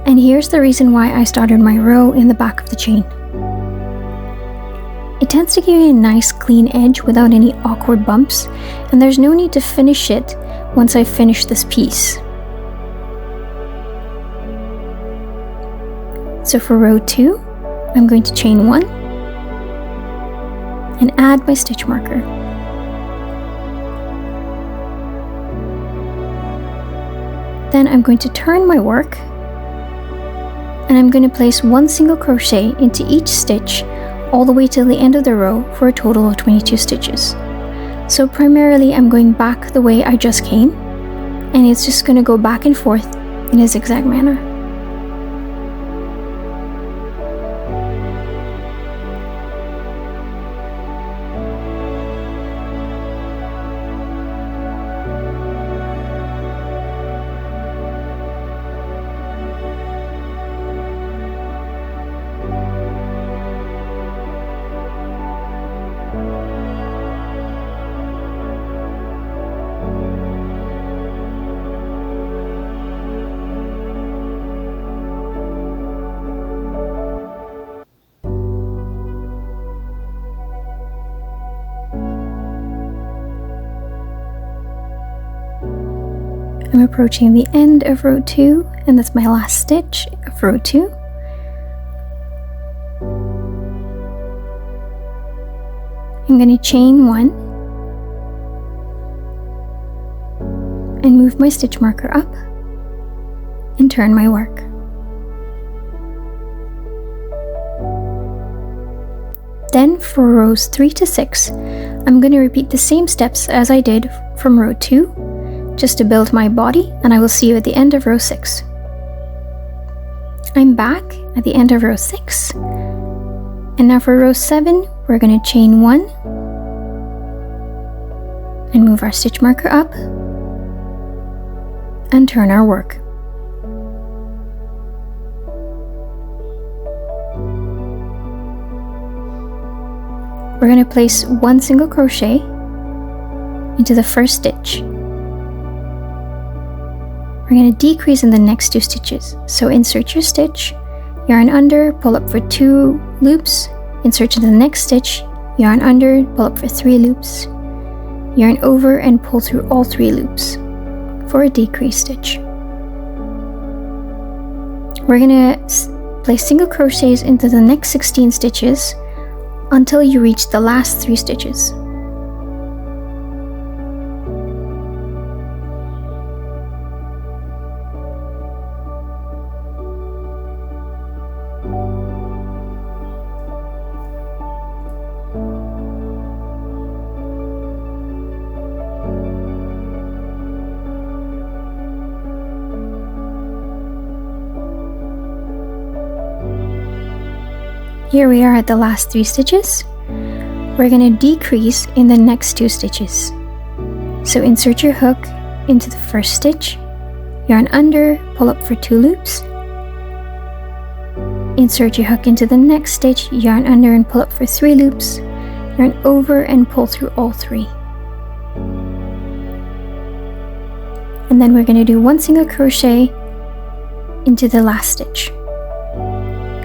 and here's the reason why I started my row in the back of the chain. It tends to give you a nice clean edge without any awkward bumps, and there's no need to finish it once I finish this piece. So for row 2, I'm going to chain 1 and add my stitch marker. Then I'm going to turn my work, and I'm going to place one single crochet into each stitch all the way till the end of the row for a total of 22 stitches. So primarily I'm going back the way I just came, and it's just going to go back and forth in a zigzag manner. I'm approaching the end of row 2, and that's my last stitch of row 2. I'm going to chain 1 and move my stitch marker up and turn my work. Then for rows 3 to 6, I'm going to repeat the same steps as I did from row 2, just to build my body, and I will see you at the end of row 6. I'm back at the end of row 6, and now for row 7, we're going to chain 1 and move our stitch marker up and turn our work. We're going to place one single crochet into the first stitch. We're going to decrease in the next 2 stitches. So insert your stitch, yarn under, pull up for 2 loops, insert into the next stitch, yarn under, pull up for 3 loops, yarn over and pull through all 3 loops for a decrease stitch. We're going to place single crochets into the next 16 stitches until you reach the last 3 stitches. Here we are at the last 3 stitches. We're going to decrease in the next 2 stitches. So insert your hook into the first stitch, yarn under, pull up for 2 loops. Insert your hook into the next stitch, yarn under and pull up for 3 loops. Yarn over and pull through all 3. And then we're going to do 1 single crochet into the last stitch.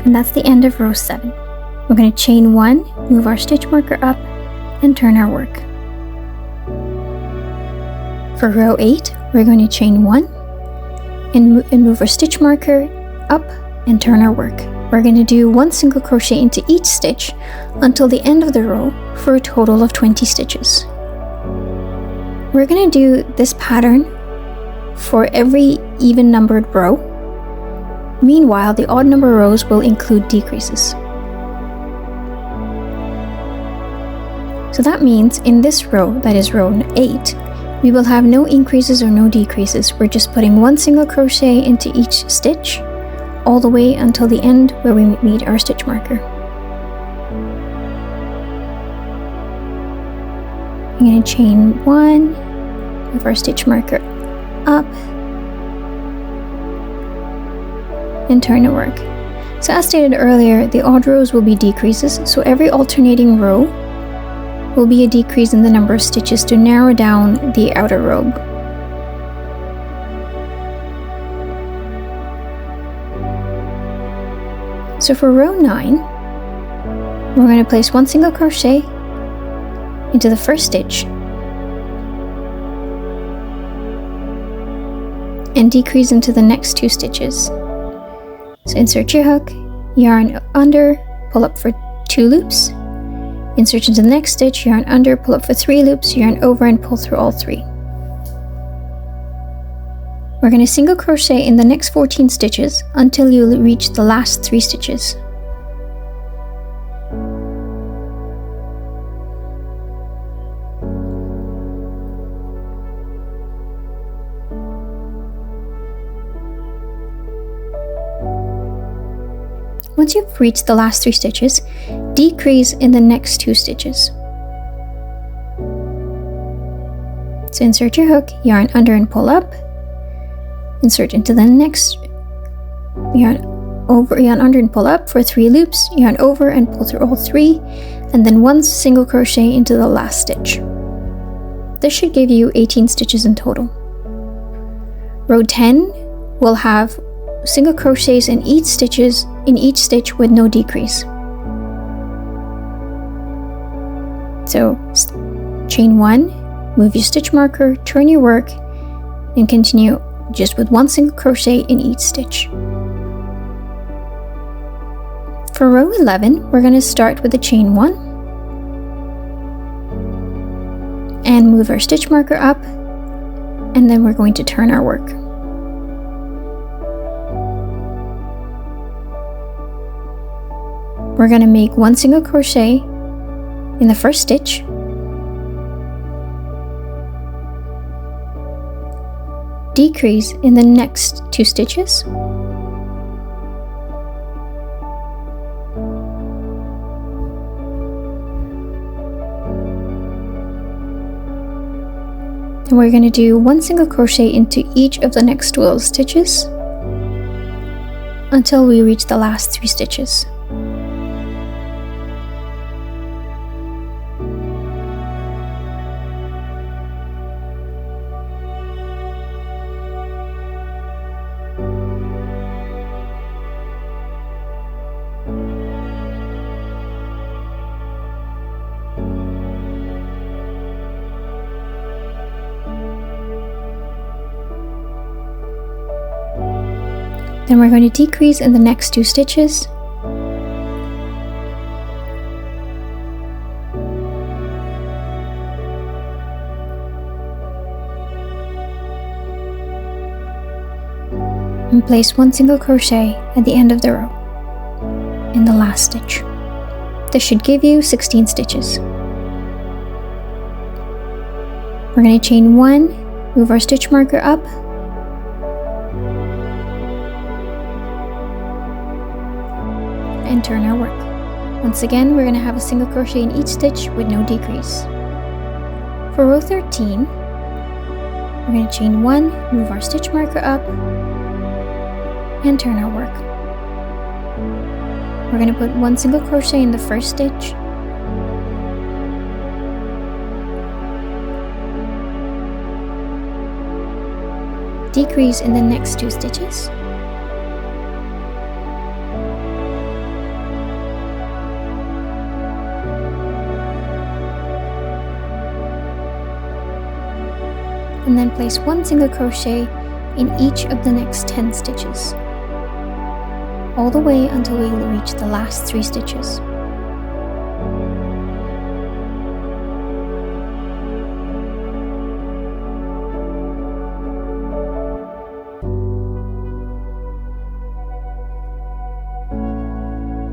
And that's the end of row 7. We're going to chain 1, move our stitch marker up, and turn our work. For row 8, we're going to chain 1 and move our stitch marker up and turn our work. We're going to do 1 single crochet into each stitch until the end of the row for a total of 20 stitches. We're going to do this pattern for every even numbered row. Meanwhile, the odd number rows will include decreases. So that means in this row, that is row 8, we will have no increases or no decreases. We're just putting 1 single crochet into each stitch all the way until the end where we meet our stitch marker. I'm going to chain 1, move our stitch marker up, and turn the work. So as stated earlier, the odd rows will be decreases, so every alternating row will be a decrease in the number of stitches to narrow down the outer robe. So for row 9, we're going to place 1 single crochet into the first stitch and decrease into the next 2 stitches. So insert your hook, yarn under, pull up for 2 loops, insert into the next stitch, yarn under, pull up for 3 loops, yarn over and pull through all 3. We're going to single crochet in the next 14 stitches until you reach the last 3 stitches. Once you've reached the last 3 stitches, decrease in the next 2 stitches. So insert your hook, yarn under and pull up, insert into the next, yarn over, yarn under and pull up for 3 loops, yarn over and pull through all 3, and then 1 single crochet into the last stitch. This should give you 18 stitches in total. Row 10 will have single crochets in each stitch with no decrease. So chain 1, move your stitch marker, turn your work, and continue just with 1 single crochet in each stitch. For row 11, we're going to start with a chain 1 and move our stitch marker up, and then we're going to turn our work. We're going to make 1 single crochet in the first stitch, decrease in the next 2 stitches, and we're going to do 1 single crochet into each of the next 12 stitches until we reach the last 3 stitches. Then we're going to decrease in the next 2 stitches. And place 1 single crochet at the end of the row in the last stitch. This should give you 16 stitches. We're going to chain 1, move our stitch marker up, and turn our work. Once again, we're going to have a single crochet in each stitch with no decrease. For row 13, we're going to chain 1, move our stitch marker up, and turn our work. We're going to put 1 single crochet in the first stitch, decrease in the next 2 stitches, and then place 1 single crochet in each of the next 10 stitches, all the way until we reach the last 3 stitches.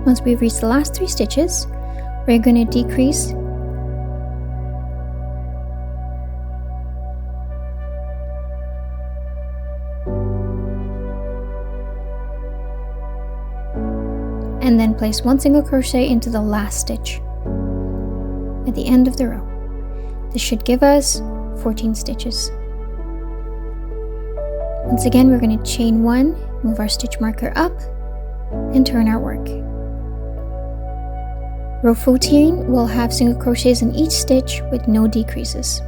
Once we've reached the last 3 stitches, we're going to decrease and then place 1 single crochet into the last stitch at the end of the row. This should give us 14 stitches. Once again, we're going to chain 1, move our stitch marker up, and turn our work. Row 14 will have single crochets in each stitch with no decreases.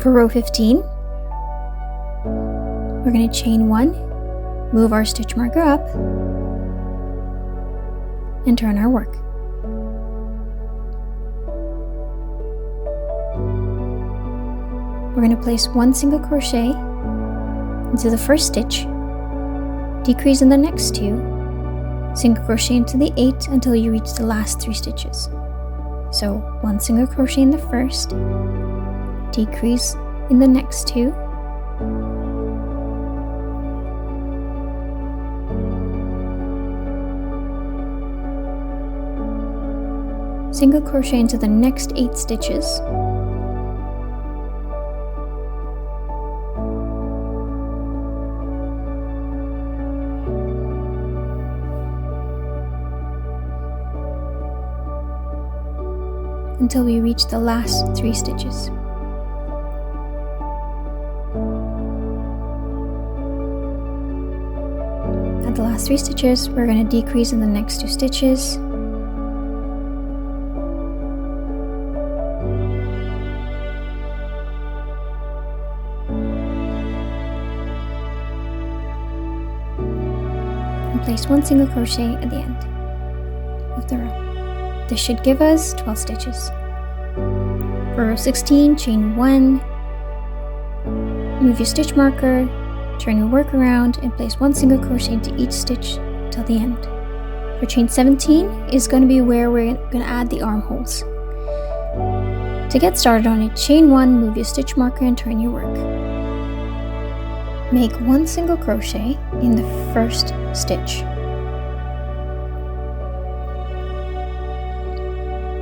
For row 15, we're going to chain 1, move our stitch marker up, and turn our work. We're going to place 1 single crochet into the first stitch, decrease in the next 2, single crochet into the 8 until you reach the last 3 stitches. So 1 single crochet in the first, decrease in the next 2, single crochet into the next 8 stitches, until we reach the last 3 stitches. At the last 3 stitches, we're going to decrease in the next 2 stitches, and place 1 single crochet at the end of the row. This should give us 12 stitches. For row 16, chain 1, move your stitch marker, turn your work around, and place 1 single crochet into each stitch till the end. For chain 17 is going to be where we're going to add the armholes. To get started on it, chain 1, move your stitch marker, and turn your work. Make 1 single crochet in the first stitch.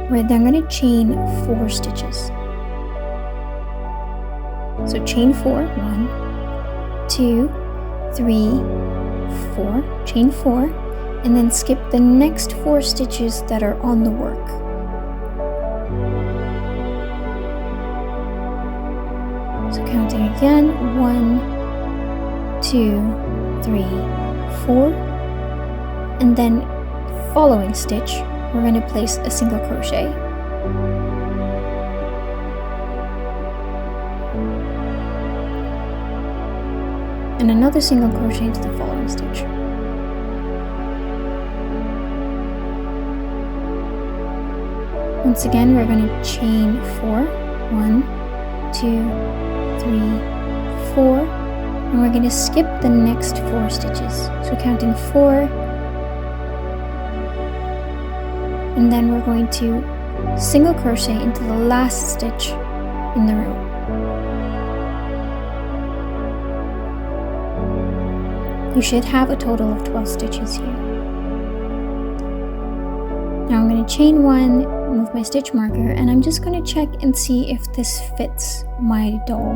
We're then going to chain 4 stitches. So chain 4, 1, 2, 3, 4, chain 4, and then skip the next 4 stitches that are on the work. So counting again, 1, 2, 3, 4, and then following stitch, we're going to place a single crochet. And another single crochet into the following stitch. Once again, we're going to chain 4, 1, 2, 3, 4, and we're going to skip the next 4 stitches. So counting 4, and then we're going to single crochet into the last stitch in the row. You should have a total of 12 stitches here. Now I'm going to chain 1, move my stitch marker, and I'm just going to check and see if this fits my doll.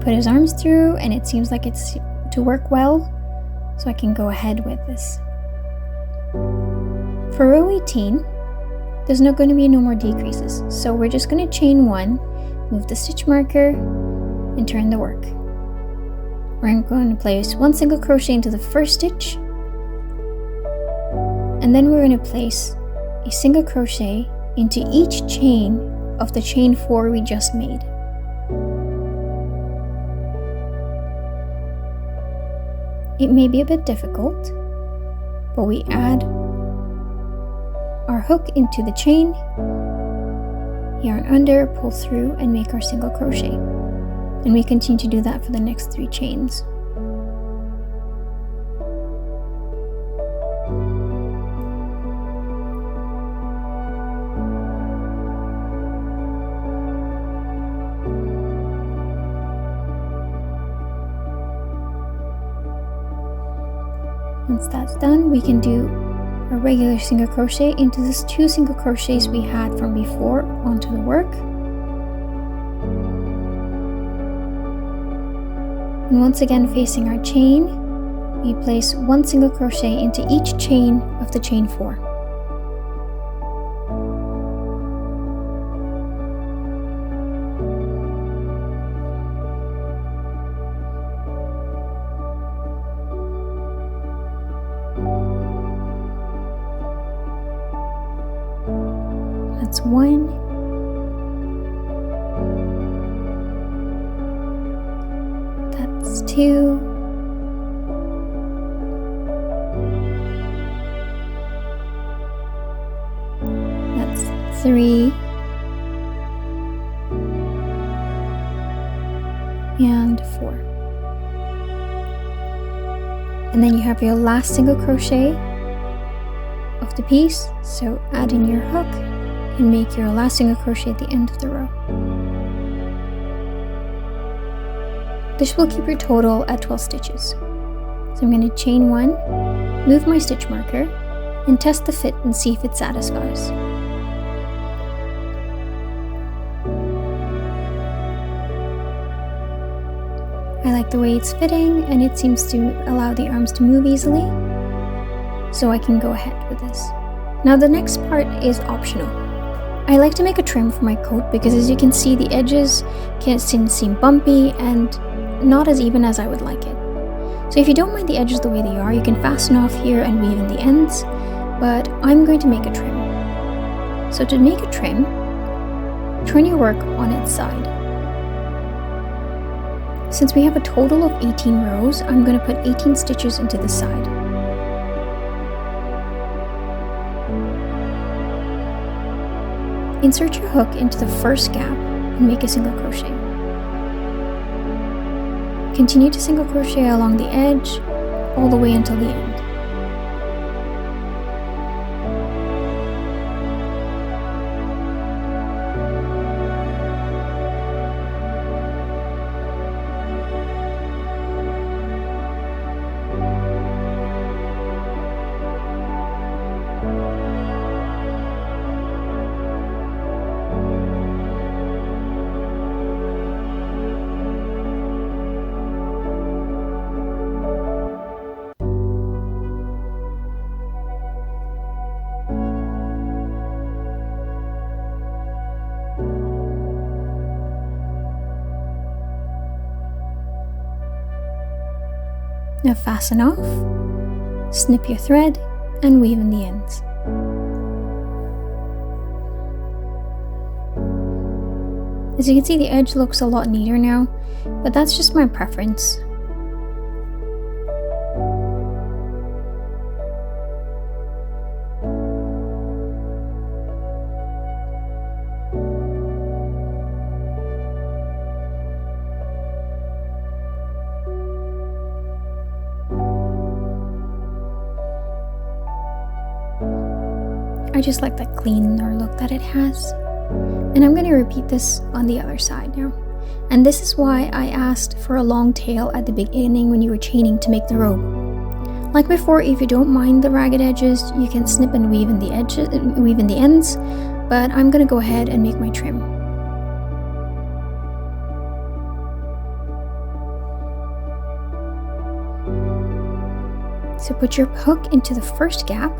Put his arms through, and it seems like it's to work well, so I can go ahead with this. For row 18, there's not going to be no more decreases, so we're just going to chain 1, move the stitch marker, and turn the work. We're going to place 1 single crochet into the first stitch, and then we're going to place a single crochet into each chain of the chain 4 we just made. It may be a bit difficult, but we add our hook into the chain, yarn under, pull through, and make our single crochet. And we continue to do that for the next 3 chains. Once that's done, we can do a regular single crochet into these 2 single crochets we had from before onto the work. And once again, facing our chain, we place 1 single crochet into each chain of the chain 4. That's 1. That's 2. That's 3. And 4. And then you have your last single crochet of the piece, so add in your hook and make your last single crochet at the end of the row. This will keep your total at 12 stitches. So I'm going to chain 1, move my stitch marker, and test the fit and see if it satisfies. I like the way it's fitting, and it seems to allow the arms to move easily, so I can go ahead with this. Now the next part is optional. I like to make a trim for my coat because, as you can see, the edges can seem bumpy and not as even as I would like it. So if you don't mind the edges the way they are, you can fasten off here and weave in the ends, but I'm going to make a trim. So to make a trim, turn your work on its side. Since we have a total of 18 rows, I'm going to put 18 stitches into the side. Insert your hook into the first gap and make a single crochet. Continue to single crochet along the edge all the way until the end. Now fasten off, snip your thread, and weave in the ends. As you can see, the edge looks a lot neater now, but that's just my preference. I just like that cleaner look that it has. And I'm going to repeat this on the other side now. And this is why I asked for a long tail at the beginning when you were chaining to make the robe. Like before, if you don't mind the ragged edges, you can snip and weave in the edges, weave in the ends, but I'm going to go ahead and make my trim. So put your hook into the first gap.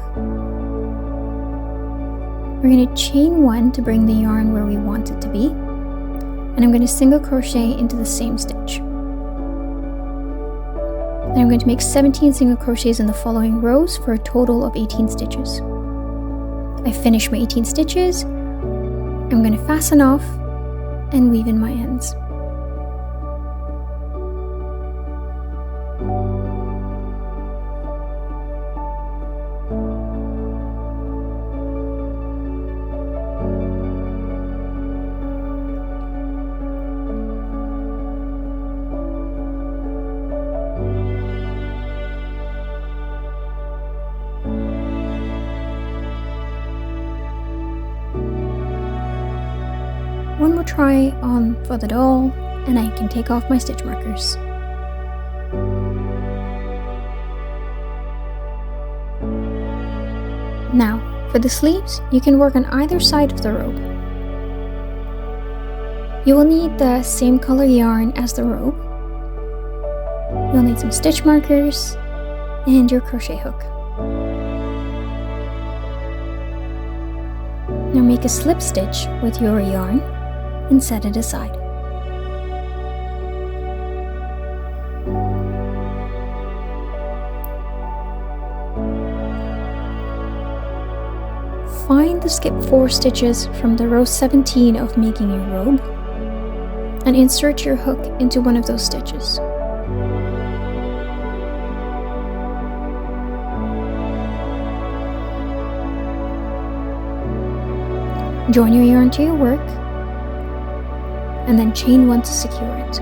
We're going to chain 1 to bring the yarn where we want it to be. And I'm going to single crochet into the same stitch. And I'm going to make 17 single crochets in the following rows for a total of 18 stitches. I finished my 18 stitches. I'm going to fasten off and weave in my ends. One more try on for the doll, and I can take off my stitch markers. Now, for the sleeves, you can work on either side of the robe. You will need the same color yarn as the robe. You'll need some stitch markers and your crochet hook. Now make a slip stitch with your yarn and set it aside. Find the skip 4 stitches from the row 17 of making your robe and insert your hook into one of those stitches. Join your yarn to your work and then chain 1 to secure it.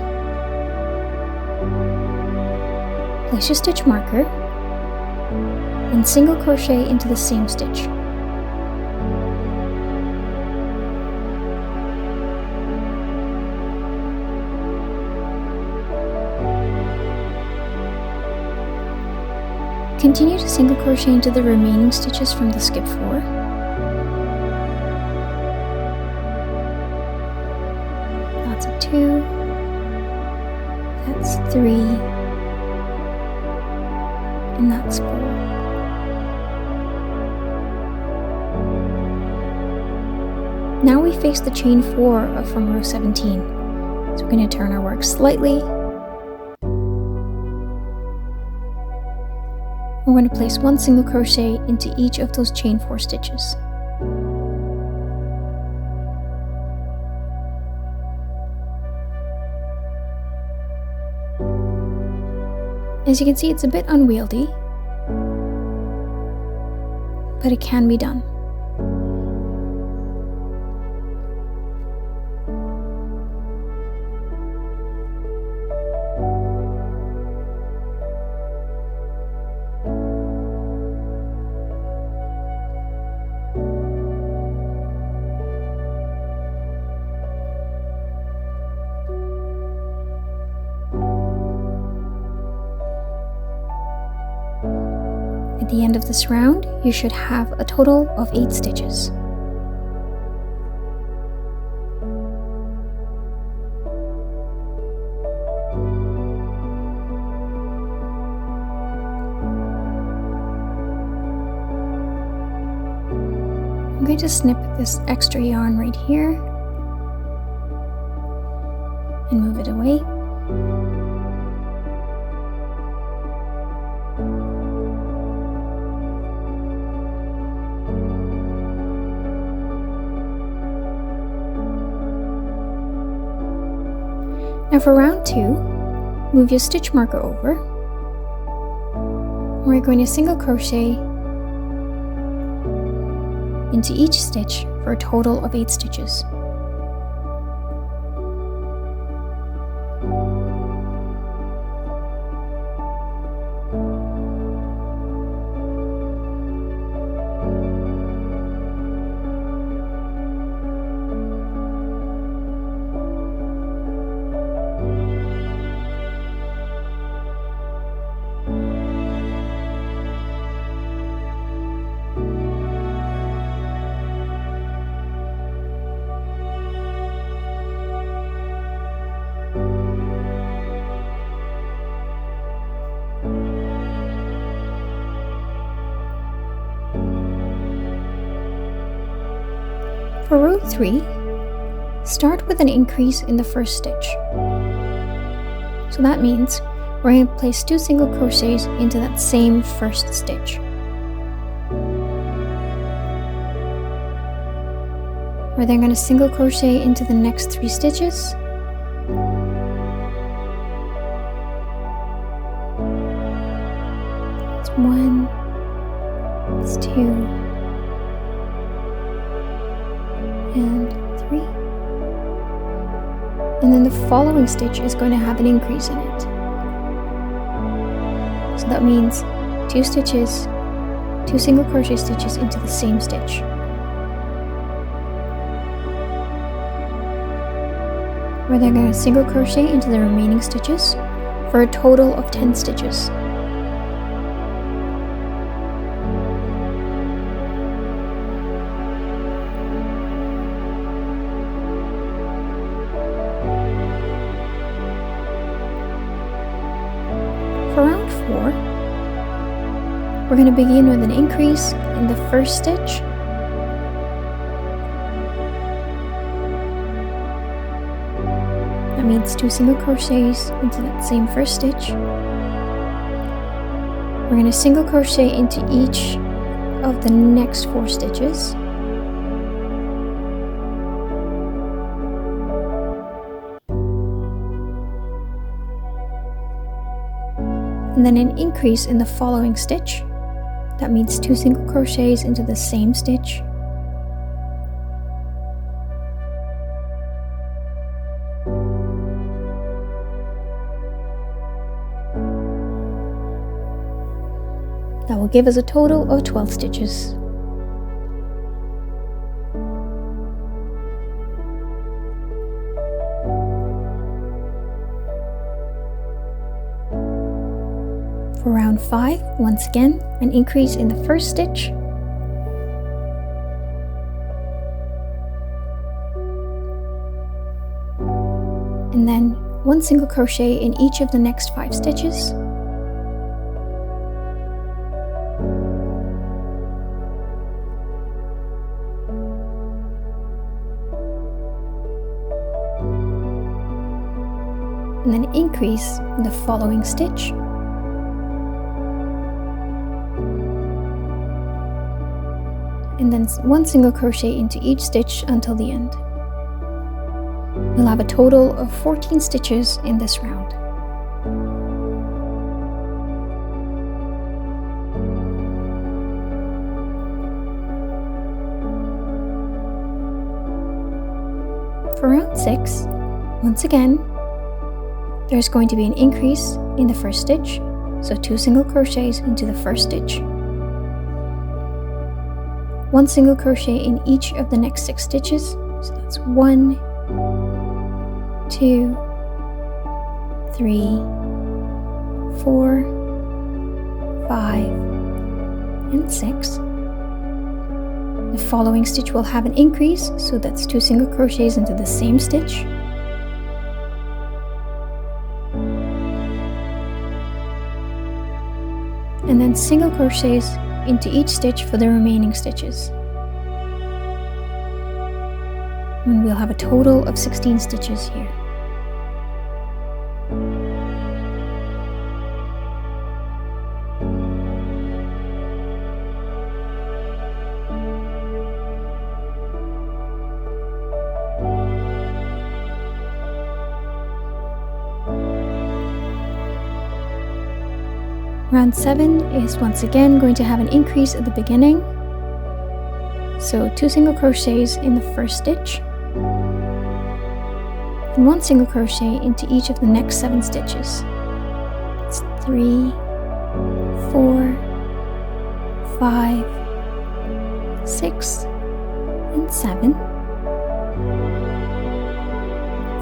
Place your stitch marker and single crochet into the same stitch. Continue to single crochet into the remaining stitches from the skip 4. That's a 2, that's 3, and that's 4. Now we face the chain 4 from row 17. So we're going to turn our work slightly. We're going to place 1 single crochet into each of those chain 4 stitches. As you can see, it's a bit unwieldy, but it can be done. At the end of this round, you should have a total of 8 stitches. I'm going to snip this extra yarn right here and move it away. Now for round 2, move your stitch marker over. We're going to single crochet into each stitch for a total of 8 stitches. For row 3, start with an increase in the first stitch. So that means we're going to place 2 single crochets into that same first stitch. We're then going to single crochet into the next 3 stitches. It's 1, it's 2, and 3. And then the following stitch is going to have an increase in it. So that means 2 stitches, 2 single crochet stitches into the same stitch. We're then going to single crochet into the remaining stitches for a total of 10 stitches. For round 4, we're going to begin with an increase in the first stitch. That means 2 single crochets into that same first stitch. We're going to single crochet into each of the next 4 stitches. And then an increase in the following stitch. That means 2 single crochets into the same stitch. That will give us a total of 12 stitches. For round 5, once again, an increase in the first stitch. And then 1 single crochet in each of the next 5 stitches. And then increase in the following stitch. And then 1 single crochet into each stitch until the end. We'll have a total of 14 stitches in this round. For round 6, once again, there's going to be an increase in the first stitch, so 2 single crochets into the first stitch. 1 single crochet in each of the next 6 stitches, so that's 1, 2, 3, 4, 5, and 6. The following stitch will have an increase, so that's 2 single crochets into the same stitch. And then single crochets into each stitch for the remaining stitches. And we'll have a total of 16 stitches here. Round 7 is once again going to have an increase at the beginning. So 2 single crochets in the first stitch, and 1 single crochet into each of the next 7 stitches. It's 3, 4, 5, 6, and 7.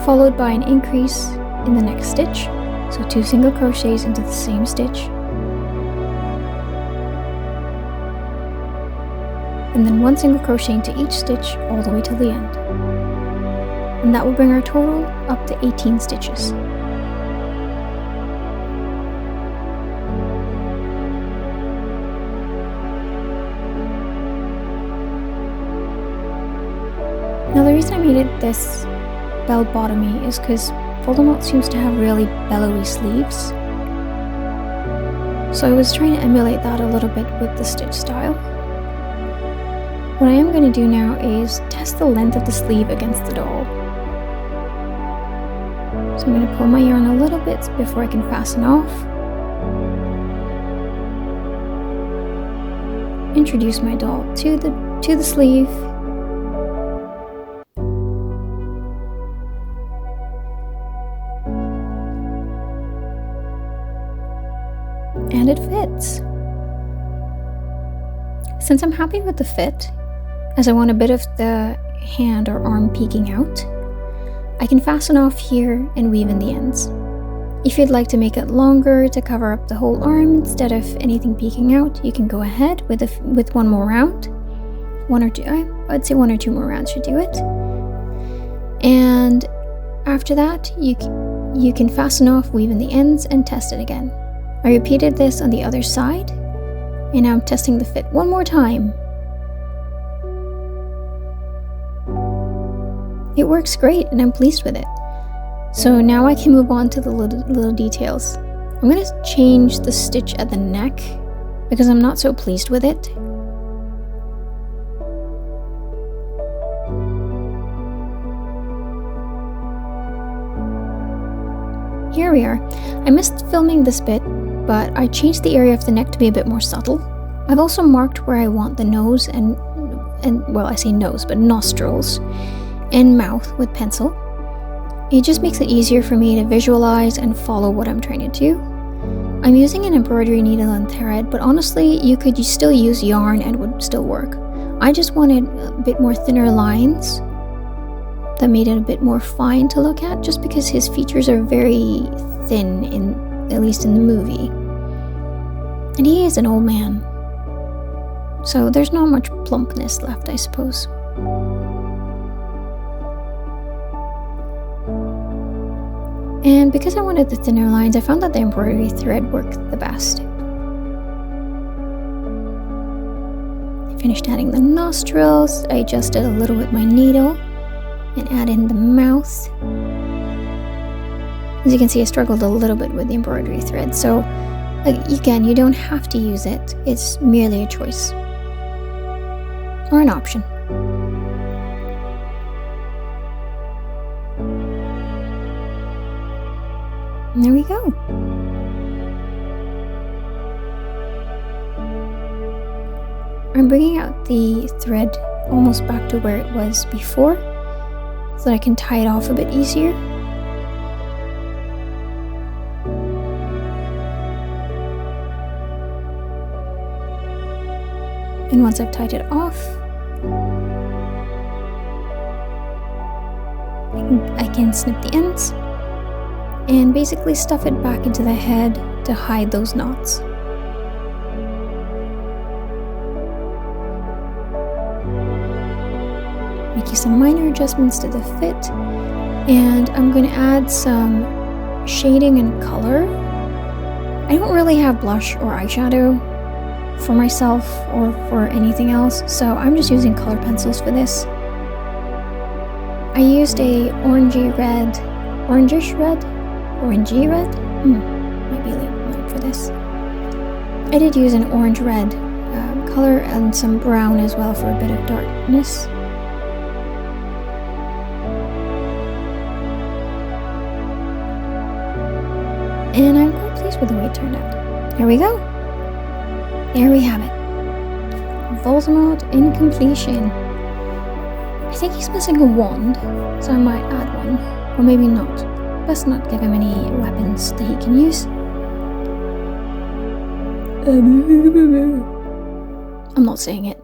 Followed by an increase in the next stitch, so 2 single crochets into the same stitch. And then 1 single crochet into each stitch all the way till the end. And that will bring our total up to 18 stitches. Now the reason I made it this bell-bottomy is because Voldemort seems to have really bellowy sleeves. So I was trying to emulate that a little bit with the stitch style. What I am going to do now is test the length of the sleeve against the doll. So I'm going to pull my yarn a little bit before I can fasten off. Introduce my doll to the sleeve. And it fits. Since I'm happy with the fit, as I want a bit of the hand or arm peeking out, I can fasten off here and weave in the ends. If you'd like to make it longer to cover up the whole arm instead of anything peeking out, you can go ahead with one more round. One or two, I'd say 1 or 2 more rounds should do it. And after that, you can fasten off, weave in the ends, and test it again. I repeated this on the other side, and now I'm testing the fit one more time. It works great, and I'm pleased with it. So now I can move on to the little details. I'm going to change the stitch at the neck because I'm not so pleased with it. Here we are. I missed filming this bit, but I changed the area of the neck to be a bit more subtle. I've also marked where I want the nose and well, I say nose, but nostrils and mouth with pencil. It just makes it easier for me to visualize and follow what I'm trying to do. I'm using an embroidery needle and thread, but honestly, you could still use yarn and it would still work. I just wanted a bit more thinner lines that made it a bit more fine to look at, just because his features are very thin, at least in the movie. And he is an old man, so there's not much plumpness left, I suppose. And because I wanted the thinner lines, I found that the embroidery thread worked the best. I finished adding the nostrils. I adjusted a little with my needle and add in the mouth. As you can see, I struggled a little bit with the embroidery thread, so again, you don't have to use it. It's merely a choice or an option. And there we go. I'm bringing out the thread almost back to where it was before, so that I can tie it off a bit easier. And once I've tied it off, I can snip the ends and basically stuff it back into the head to hide those knots. Making some minor adjustments to the fit, and I'm going to add some shading and color. I don't really have blush or eyeshadow for myself or for anything else, so I'm just using color pencils for this. I used a orangey red, might be a little light for this. I did use an orange red color and some brown as well for a bit of darkness. And I'm quite pleased with the way it turned out. Here we go. There we have it. Voldemort in completion. I think he's missing a wand, so I might add one. Or maybe not. Best not give him any weapons that he can use. I'm not saying it.